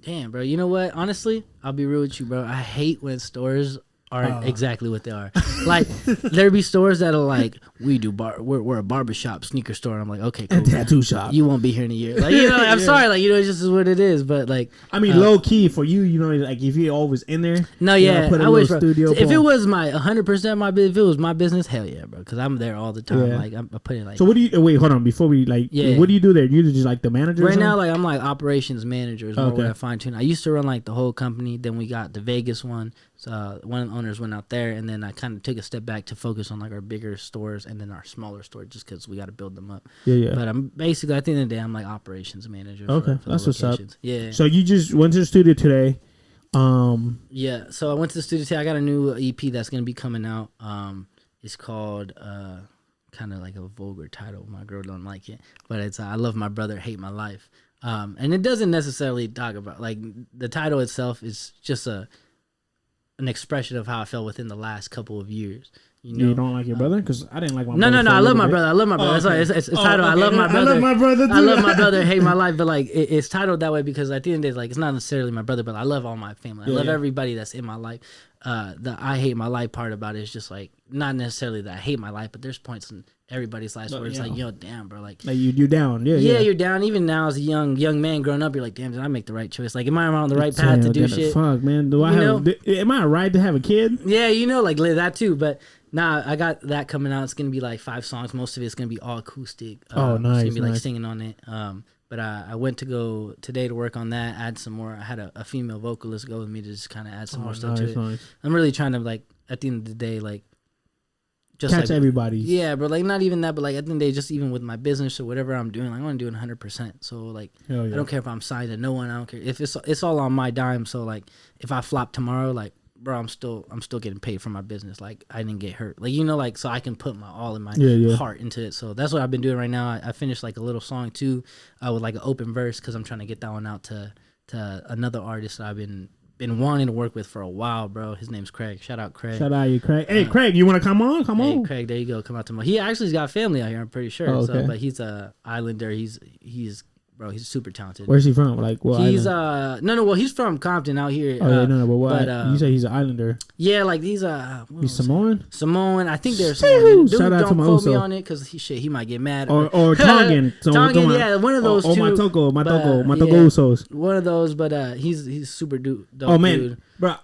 Damn, bro. You know what? Honestly, I'll be real with you, bro. I hate when stores are exactly what they are. Like, there be stores that are like, we're a barbershop, sneaker store. And I'm like, okay, cool. And tattoo shop. You won't be here in a year. Like, you know, I'm sorry. Like, you know, it's just what it is. But, like, I mean, low key for you, you know, like, if you're always in there. No, yeah. Put a I wish, bro. studio If it was my 100% my business, if it was my business, hell yeah, bro. Because I'm there all the time. Like, I'm putting, like. So, what do you, wait, hold on. Before we, like, what do you do there? You just, like, the manager? Right now, like, I'm, like, operations manager is more what I fine tune. I used to run, like, the whole company. Then we got the Vegas one. So one of the owners went out there, and then I kind of took a step back to focus on like our bigger stores and then our smaller stores, just because we got to build them up. Yeah. But I'm basically, at the end of the day, I'm like operations manager. For that's what's up. Yeah. So you just went to the studio today. Yeah. So I went to the studio today. I got a new EP that's gonna be coming out. It's called kind of like a vulgar title. My girl don't like it, but it's I Love My Brother, Hate My Life. And it doesn't necessarily talk about, like, the title itself is just an expression of how I felt within the last couple of years. You know? You don't like your brother? Because I didn't like my brother. No, I love my brother. I love my brother. That's why it's titled I Love My Brother. I love my brother too. I love my brother, hate my life. But like it's titled that way because at the end of the day, like, it's not necessarily my brother, but I love all my family. I love everybody that's in my life. The I hate my life part about it is just like not necessarily that I hate my life, but there's points in everybody's life where it's like, yo, damn, bro, like you're down. Yeah, you're down. Even now as a young man growing up, you're like, damn, did I make the right choice? Like, am I on the right path to do shit? Fuck, man, am I right to have a kid? Yeah, you know, like that too. But nah, I got that coming out. It's gonna be like 5 songs. Most of it's gonna be all acoustic. Nice. It's gonna be like singing on it. But I went to go today to work on that, add some more. I had a female vocalist go with me to just kind of add some more stuff to it. Nice. I'm really trying to, like, at the end of the day, like, just catch like, everybody. Yeah, but like not even that, but like at the end of the day, just even with my business or whatever I'm doing, like, I want to do it 100%. So like, I don't care if I'm signed to no one. I don't care if it's all on my dime. So like, if I flop tomorrow, like, bro, I'm still getting paid for my business. Like, I didn't get hurt. Like, you know, like, so I can put my all in my heart into it. So that's what I've been doing right now. I finished like a little song too, with like an open verse because I'm trying to get that one out to another artist that I've been wanting to work with for a while, bro. His name's Craig. Shout out Craig. Shout out you, Craig. Hey, Craig, you want to come on? Come on. Craig, there you go. Come out tomorrow. He actually's got family out here, I'm pretty sure. So, but he's a islander. He's bro, he's super talented. Where's he from? Like, what? He's island? well, he's from Compton out here. But what? You say he's an islander? Yeah, like he's Samoan. Samoan. I think there's Samoan. Shout out to my quote me on it because he might get mad. Or Tongan. Tongan, yeah, one of those two. My Toko Usos. One of those, but he's super dope. Oh man, dude. Bro,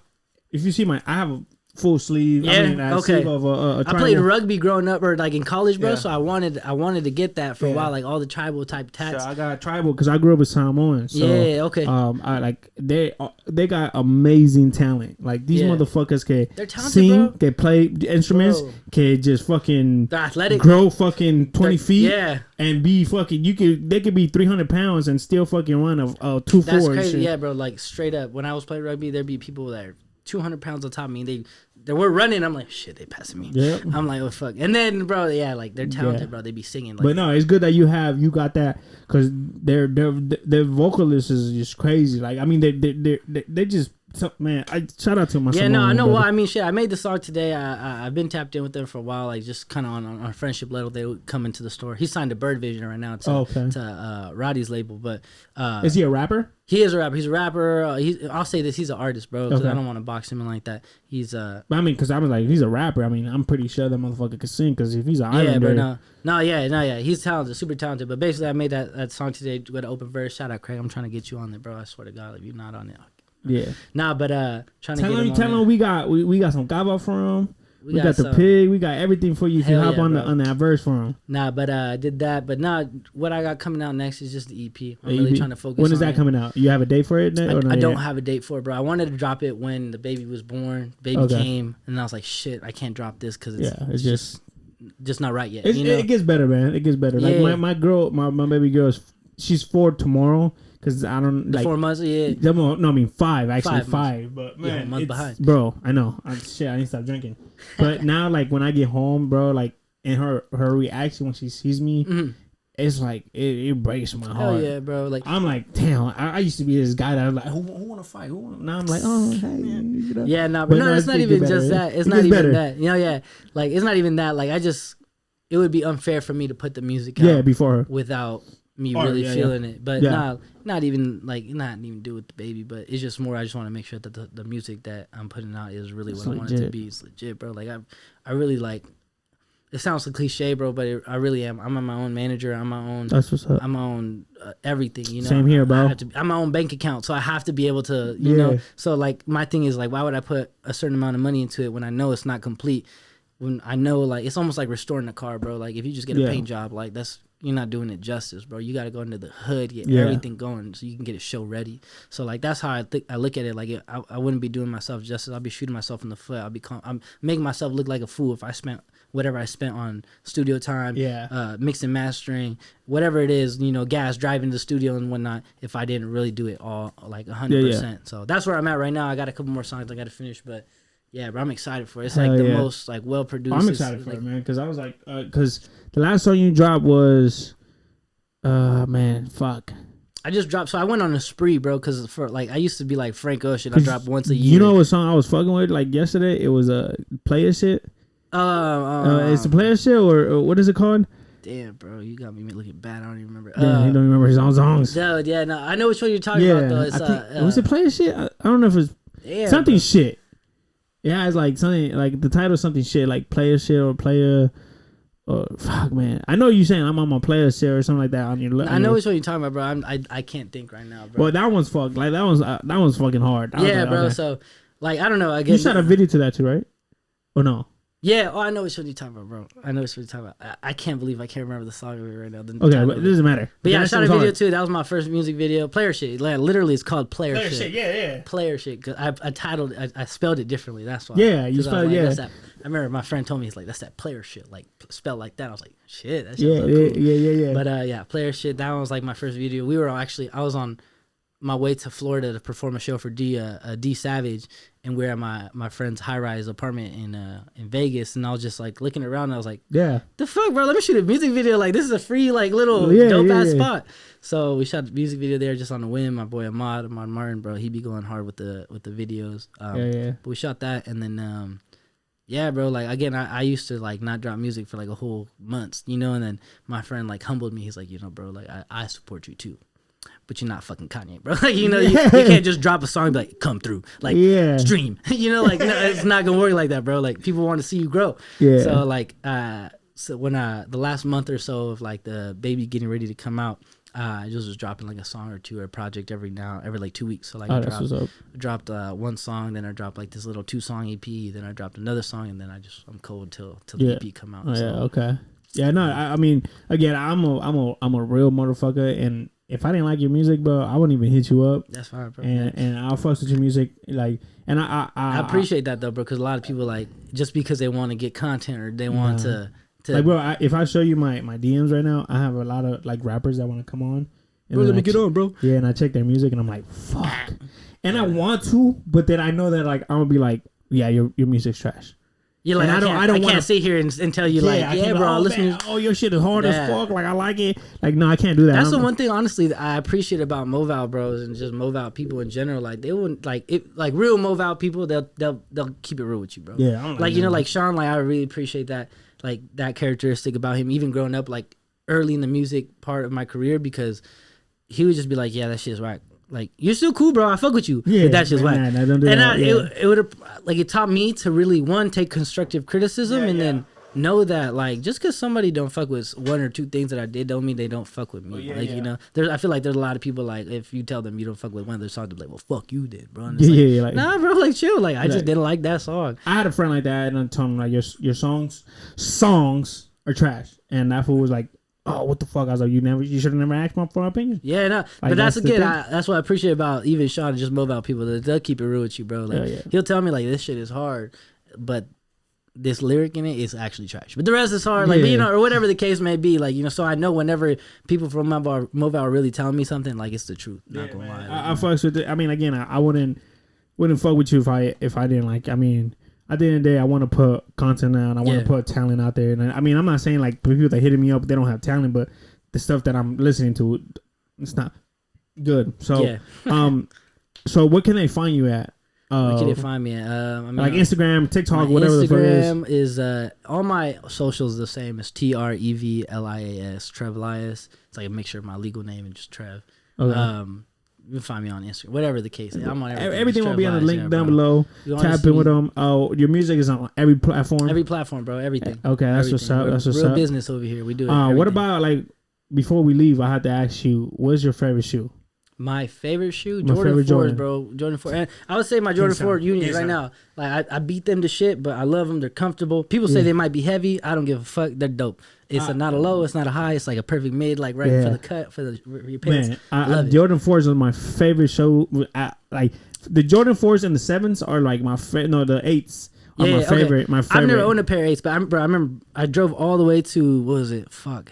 if you see I have a full sleeve. Yeah, sleeve of a I played rugby growing up or like in college, bro. Yeah. So I wanted to get that for a while, like all the tribal type tats. So I got tribal because I grew up with Samoan. So, I like they got amazing talent. Like these motherfuckers they're talented, sing, bro. can play instruments, can just fucking they're athletic, grow fucking 20 feet, and be fucking. They could be 300 pounds and still fucking run a 2.4. That's crazy, yeah, bro. Like straight up, when I was playing rugby, there'd be people that are 200 pounds on top of me. They were running. I'm like, shit, they passing me. Yep. I'm like, oh fuck. And then, bro, like they're talented, bro. They be singing. Like, but no, it's good that you got that because their vocalist is just crazy. Like, I mean, they just. So, man, I shout out to my I know. Well, I mean, shit. I made the song today. I've been tapped in with them for a while, like just kind of on a friendship level. They would come into the store. He signed to Bird Vision right now to Roddy's label. But is he a rapper? He is a rapper. He's a rapper. I'll say this: he's an artist, bro. Because I don't want to box him in like that. He's But I mean, because I was like, he's a rapper. I mean, I'm pretty sure that motherfucker can sing. Because if he's an islander, yeah. He's talented, super talented. But basically, I made that song today with an open verse. Shout out Craig. I'm trying to get you on there, bro. I swear to God, if you're not on it. Yeah. Nah, but trying to get him him we got some gaba from him. We got the pig. We got everything for you if you hop on that verse for him. Nah, but I did that. But nah, what I got coming out next is just the EP. I'm really trying to focus on When is that coming out? You have a date for it? I don't have a date for it, bro. I wanted to drop it when the baby was born. Baby came, and I was like, shit, I can't drop this because it's just not right yet. It gets better, man. It gets better. Yeah. Like my girl, my baby girl, she's 4 tomorrow. Cause I don't like 4 months, yeah. No, I mean 5. Actually, 5. But man, a month behind, bro. I know. I need to stop drinking. But now, like when I get home, bro, like and her reaction when she sees me, it's like it breaks my heart. Hell yeah, bro. Like I'm like, damn. I used to be this guy that was like, who want to fight? Now I'm like, oh, hey, you know? Yeah, nah, but no, it's not even just that. It's not even that. You know, yeah. Like it's not even that. Like it would be unfair for me to put the music out before her without me really feeling it. But not even do with the baby, but it's just more I just want to make sure that the music that I'm putting out is really what I want it to be. It's legit, bro. Like I really like, it sounds like cliche, bro, but I really am. I'm my own manager. I'm my own. That's what's up. I'm my own everything, you know. Same here, bro. I'm my own bank account, so I have to be able to, you know. So like my thing is like, why would I put a certain amount of money into it when I know it's not complete? When I know like it's almost like restoring a car, bro. Like if you just get a paint job, like you're not doing it justice, bro. You got to go into the hood, get everything going so you can get it show ready. So like that's how I look at it. Like I wouldn't be doing myself justice. I'll be shooting myself in the foot. I'm making myself look like a fool if I spent whatever I spent on studio time, mixing, mastering, whatever it is, you know, gas, driving to the studio and whatnot, if I didn't really do it all like 100%. So that's where I'm at right now. I got a couple more songs I got to finish, but yeah, bro, I'm excited for it. It's like the most like well produced. I'm excited for it, man, because I was like, because the last song you dropped was, man, fuck. I just dropped, so I went on a spree, bro, because for like I used to be like Frank Ocean. I dropped once a year. You know what song I was fucking with like yesterday? It was a Plair shit. It's a Plair shit or what is it called? Damn, bro, you got me looking bad. I don't even remember. You don't remember his own songs. No, I know which one you're talking about though. It's was it Plair shit? I don't know if it's something shit. Yeah, it's like something like the title something shit like Plair shit or Plair or fuck man. I know you saying I'm on my Plair shit or something like that on your. I know which one you're talking about, bro. I can't think right now, bro. Well, that one's fucked. Like that one's fucking hard. Yeah, bro. Okay. So like I don't know. I guess you shot a video to that too, right? Or no? Yeah, I know which one you're talking about, bro. I know which one you're talking about. I can't believe I can't remember the song of it right now. Okay, but it doesn't matter. But yeah, I shot a video too. That was my first music video. Plair shit. Like, literally, it's called Plair shit. Yeah. Plair shit. Cause I spelled it differently. That's why. Yeah, you spelled it. I remember my friend told me he's like, that's that Plair shit, like spelled like that. I was like, shit, that shit. Cool. Yeah. But Plair shit. That one was like my first video. I was on my way to Florida to perform a show for D Savage, and we're at my friend's high-rise apartment in Vegas, and I was just like looking around, and I was like, the fuck, bro, let me shoot a music video. Like this is a free like little dope ass spot. So we shot a music video there just on a whim. My boy Ahmad Martin, bro, he be going hard with the videos. But we shot that, and then bro, like again, I used to like not drop music for like a whole month, you know, and then my friend like humbled me. He's like, you know, bro, like I support you too. But you're not fucking Kanye, bro. Like, you know, you can't just drop a song and be like, come through. Like, stream. You know, like, no, it's not going to work like that, bro. Like, people want to see you grow. Yeah. So, like, so when the last month or so of, like, the baby getting ready to come out, I just was dropping, like, a song or two or a project every like 2 weeks. So, like, I dropped one song, then I dropped, like, this little 2-song EP, then I dropped another song, and then I'm cold till the EP come out. So. Yeah, okay. Yeah, no, I mean, again, I'm a real motherfucker, and if I didn't like your music, bro, I wouldn't even hit you up. That's fine, bro. And I'll fuck with your music, like, and I appreciate that though, bro, because a lot of people like just because they want to get content or they want to like, bro. If I show you my DMs right now, I have a lot of like rappers that want to come on. And bro, let me get on, bro. Yeah, and I check their music, and I'm like, fuck. And I want to, but then I know that like I'm gonna be like, yeah, your music's trash. You're like, I can't sit here and tell you bro, listen. Oh, your shit is hard as fuck. Like, I like it. Like, no, I can't do that. That's the one thing, honestly, that I appreciate about Moval bros and just Moval people in general. Like, they wouldn't like it. Like real Moval people, they'll keep it real with you, bro. Yeah, I don't like you know, like Sean. Like, I really appreciate that. Like that characteristic about him, even growing up, like early in the music part of my career, because he would just be like, yeah, that shit's whack. Like, you're still cool, bro. I fuck with you. Yeah, but that's just whack. Don't do that. It would have like, it taught me to really take constructive criticism, and then know that like just because somebody don't fuck with one or two things that I did don't mean they don't fuck with me. You know, I feel like there's a lot of people like if you tell them you don't fuck with one of their songs, they're like, well, fuck you did, bro. And it's like, nah, bro, like chill. Like I just didn't like that song. I had a friend like that, and I told him like your songs are trash, and that fool was like, oh, what the fuck? I was like, you should have never asked me for my opinion. Yeah, no, like, but that's again, that's what I appreciate about even Sean and just mobile people. They'll keep it real with you, bro. Like he'll tell me like this shit is hard, but this lyric in it is actually trash. But the rest is hard, like you know, or whatever the case may be. Like, you know, so I know whenever people from mobile are really telling me something, like it's the truth. Not gonna lie. I fucks with it. I mean, again, I wouldn't fuck with you if I didn't like. I mean, at the end of the day, I want to put content out. I want to put talent out there. And I mean, I'm not saying like people that hitting me up, they don't have talent, but the stuff that I'm listening to, it's not good. So, so what can they find you at? Where can they find me at? I mean, like Instagram, TikTok, whatever Instagram the fuck is all my socials the same as TREVLIAS, Trevlias. It's like a mixture of my legal name and just Trev. Okay. You can find me on Instagram, whatever the case. I'm on everything will be on the link down below. Tap in with them. Oh, your music is on every platform. Every platform, bro. Everything. Okay, that's what's up. That's what's up. Real business over here. We do it. What about like before we leave? I had to ask you, what's your favorite shoe? My favorite shoe, Jordan 4s, bro. Jordan 4. And I would say my Jordan 4 Unions right now. Like I beat them to shit, but I love them. They're comfortable. People say they might be heavy. I don't give a fuck. They're dope. It's not a low. It's not a high. It's like a perfect mid, like right for the cut for your pants. Man, Jordan 4s are my favorite shoe. Like the Jordan 4s and the 7s are like my the 8s. My favorite. Okay. My favorite. I've never owned a pair of 8s, but I remember I drove all the way to what was it? Fuck,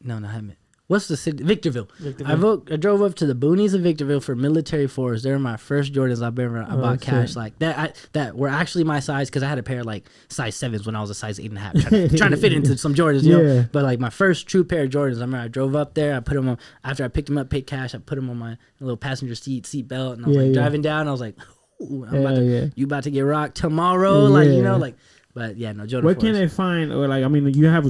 not Hemet. What's the city? Victorville. I drove up to the boonies of Victorville for military 4s. They were my first Jordans I bought cash like that. That were actually my size because I had a pair of like size 7s when I was a size 8.5, trying to fit into some Jordans, you know. But like my first true pair of Jordans, I remember I drove up there. I put them on after I picked them up, paid cash. I put them on my little passenger seat belt, and I was like driving down. I was like, you about to get rocked tomorrow, like you know, like. But yeah, no, Jordan. Where can they find, or like, I mean, you have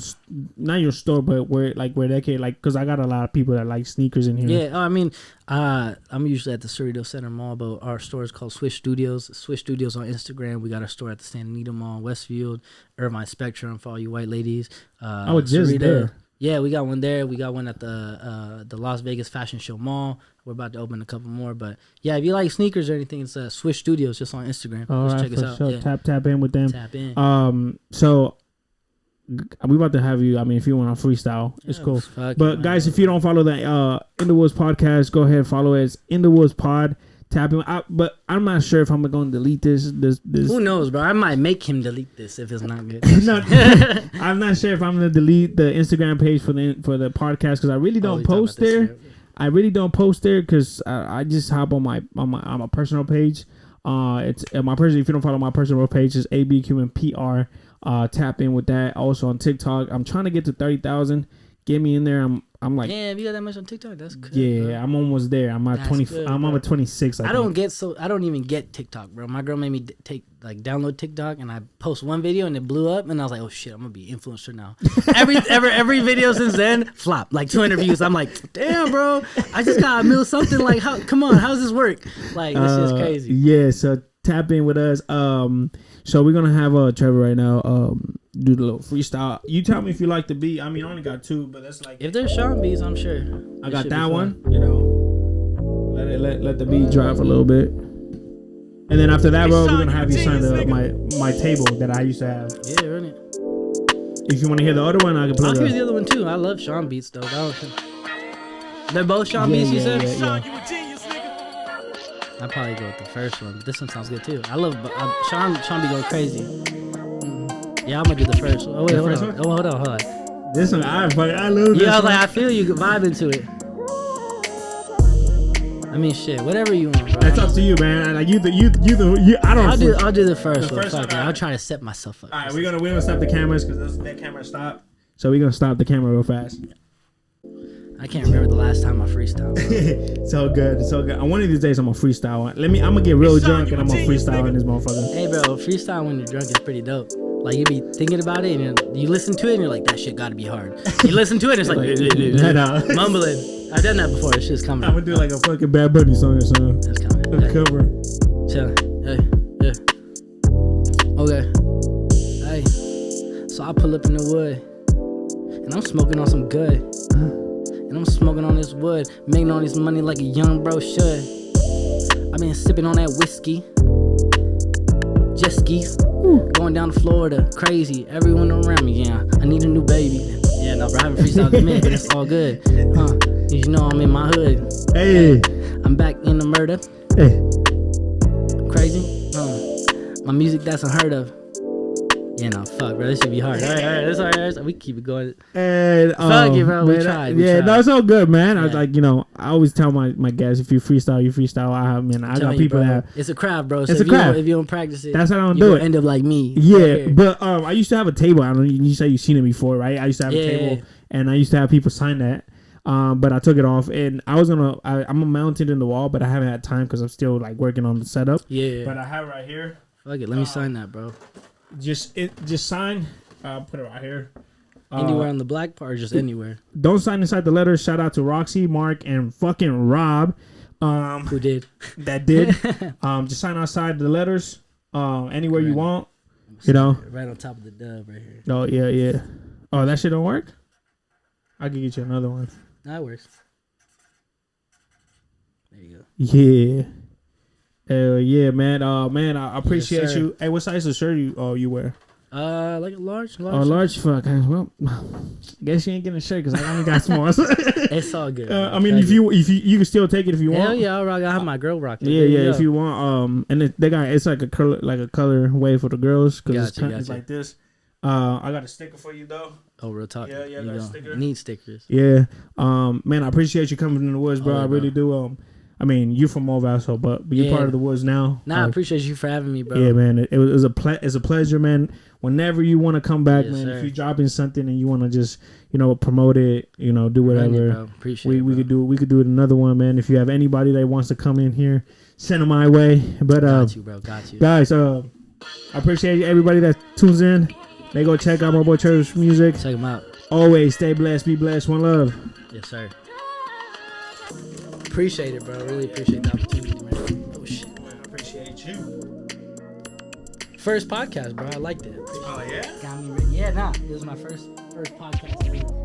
not your store, but where they can, like, because I got a lot of people that like sneakers in here. Yeah, I mean, I'm usually at the Cerritos Center Mall, but our store is called Swish Studios. Swish Studios on Instagram. We got our store at the Santa Anita Mall, Westfield, Irvine Spectrum for all you white ladies. Just there. Yeah, we got one there. We got one at the Las Vegas Fashion Show Mall. We're about to open a couple more, but yeah, if you like sneakers or anything, it's Swish Studios just on Instagram. All right, check us out. Sure. Yeah. Tap in with them. Tap in. So we about to have you. I mean, if you want to freestyle, it's cool. But guys, if you don't follow the In the Woods podcast, go ahead and follow it. It's In the Woods Pod. Tap in. But I'm not sure if I'm going to delete this. Who knows, bro? I might make him delete this if it's not good. No, I'm not sure if I'm going to delete the Instagram page for the podcast because I really don't post there. I really don't post there because I just hop on my personal page. It's my personal. If you don't follow my personal page, it's ABQMPR. Tap in with that. Also on TikTok, I'm trying to get to 30,000. Get me in there. I'm like, damn, you got that much on TikTok? That's good. Yeah, bro. I'm almost there. I'm at 20. Good, I'm at 26. I don't even get TikTok, bro. My girl made me download TikTok, and I post one video, and it blew up, and I was like, oh shit, I'm gonna be influencer now. every video since then flop, like 200 views. I'm like, damn, bro, I just got a mil something. Like, come on, how does this work? Like, this is crazy. Yeah, so tap in with us. So we're gonna have Trevor right now. Do the little freestyle. You tell me if you like the beat. I mean, I only got 2, but that's like if there's Sean beats, I'm sure. I got that one. You know, let the beat drive a little bit, and then after that, bro, we're gonna have you sign my table that I used to have. Yeah, run it. If you want to hear the other one, I can play. I'll hear the other one too. I love Sean beats though. They're both Sean beats. You said. Yeah. I'd probably go with the first one, but this one sounds good too. I love Sean be going crazy. Yeah, I'm gonna do the first one. Oh wait, hold on. This one, I love this. Yeah, I was like, I feel you vibing to it. I mean, shit, whatever you want, bro. That's up to you, man. Like you. I don't. I'll do the first one. Fuck it. I'll try to set myself up. All right, we're gonna stop the cameras because that camera stopped. So we're gonna stop the camera real fast. I can't remember the last time I freestyled. So good. One of these days I'm gonna freestyle. I'm gonna get real drunk and I'm gonna freestyle in this motherfucker. Hey, bro, freestyle when you're drunk is pretty dope. Like you be thinking about it and you listen to it and you're like, that shit gotta be hard. You listen to it and it's like mumbling. I've done that before. This shit's coming. I'm gonna do like a fucking Bad Bunny song or something. That's coming. A cover. Chill. Hey. Yeah. Okay. Hey. So I pull up in the wood, and I'm smoking on some good. And I'm smoking on this wood, making all this money like a young bro should. I've been sipping on that whiskey, jet skis, going down to Florida, crazy. Everyone around me, yeah. I need a new baby. Yeah, no, bro, I haven't freestyled in a minute, but it's all good. You know I'm in my hood. Hey, I'm back in the murder. Hey, Crazy. My music that's unheard of. Yeah, no, fuck, bro. This should be hard. All right, that's all right. We keep it going. And fuck it, bro. We tried. No, it's all good, man. I was like, I always tell my guys, if you freestyle, you freestyle. I got people that it's a craft, bro. So it's a craft. If you don't practice it, that's how I don't do it. End up like me. Yeah, but I used to have a table. I don't. You say you've seen it before, right? I used to have a table, and I used to have people sign that. But I took it off, and I was gonna. I'm mounted in the wall, but I haven't had time because I'm still like working on the setup. Yeah. But I have it right here. Fuck it. Let me sign that, bro. Just sign. Put it right here. Anywhere on the black part, or just anywhere. Don't sign inside the letters. Shout out to Roxy, Mark, and fucking Rob. Who did? That did. Just sign outside the letters. Anywhere you want. You know. Right on top of the dub, right here. Oh yeah. Oh, that shit don't work. I can get you another one. That works. There you go. Yeah. Yeah, man. Man, I appreciate you. Hey, what size of shirt you wear? Like a large. Oh, large. Fuck. Well, guess you ain't getting a shirt because I only got smalls. It's all good. I mean, if you can still take it if you want. Hell yeah, I'll rock. I have my girl rock it. Yeah. If you want, and they got it's like a color way for the girls because it's like this. I got a sticker for you though. Oh, real talk. Yeah, I got a sticker. Need stickers. Yeah. Man, I appreciate you coming in the woods, bro. I really do. I mean, you from Movaso, but you're part of the woods now. Nah, I appreciate you for having me, bro. Yeah, man. It's a pleasure, man. Whenever you want to come back, man. Sir. If you're dropping something and you want to just, promote it, do whatever. Appreciate it, we could do it another one, man. If you have anybody that wants to come in here, send them my way. But got you, bro. Got you, guys. I appreciate everybody that tunes in. They go check out my boy Trev's music. Check him out. Always stay blessed, be blessed, one love. Yes, sir. Appreciate it, bro. Really appreciate the opportunity, man. Oh shit. I appreciate you. First podcast, bro. I liked it. Oh yeah. Got me. Yeah, nah. It was my first podcast.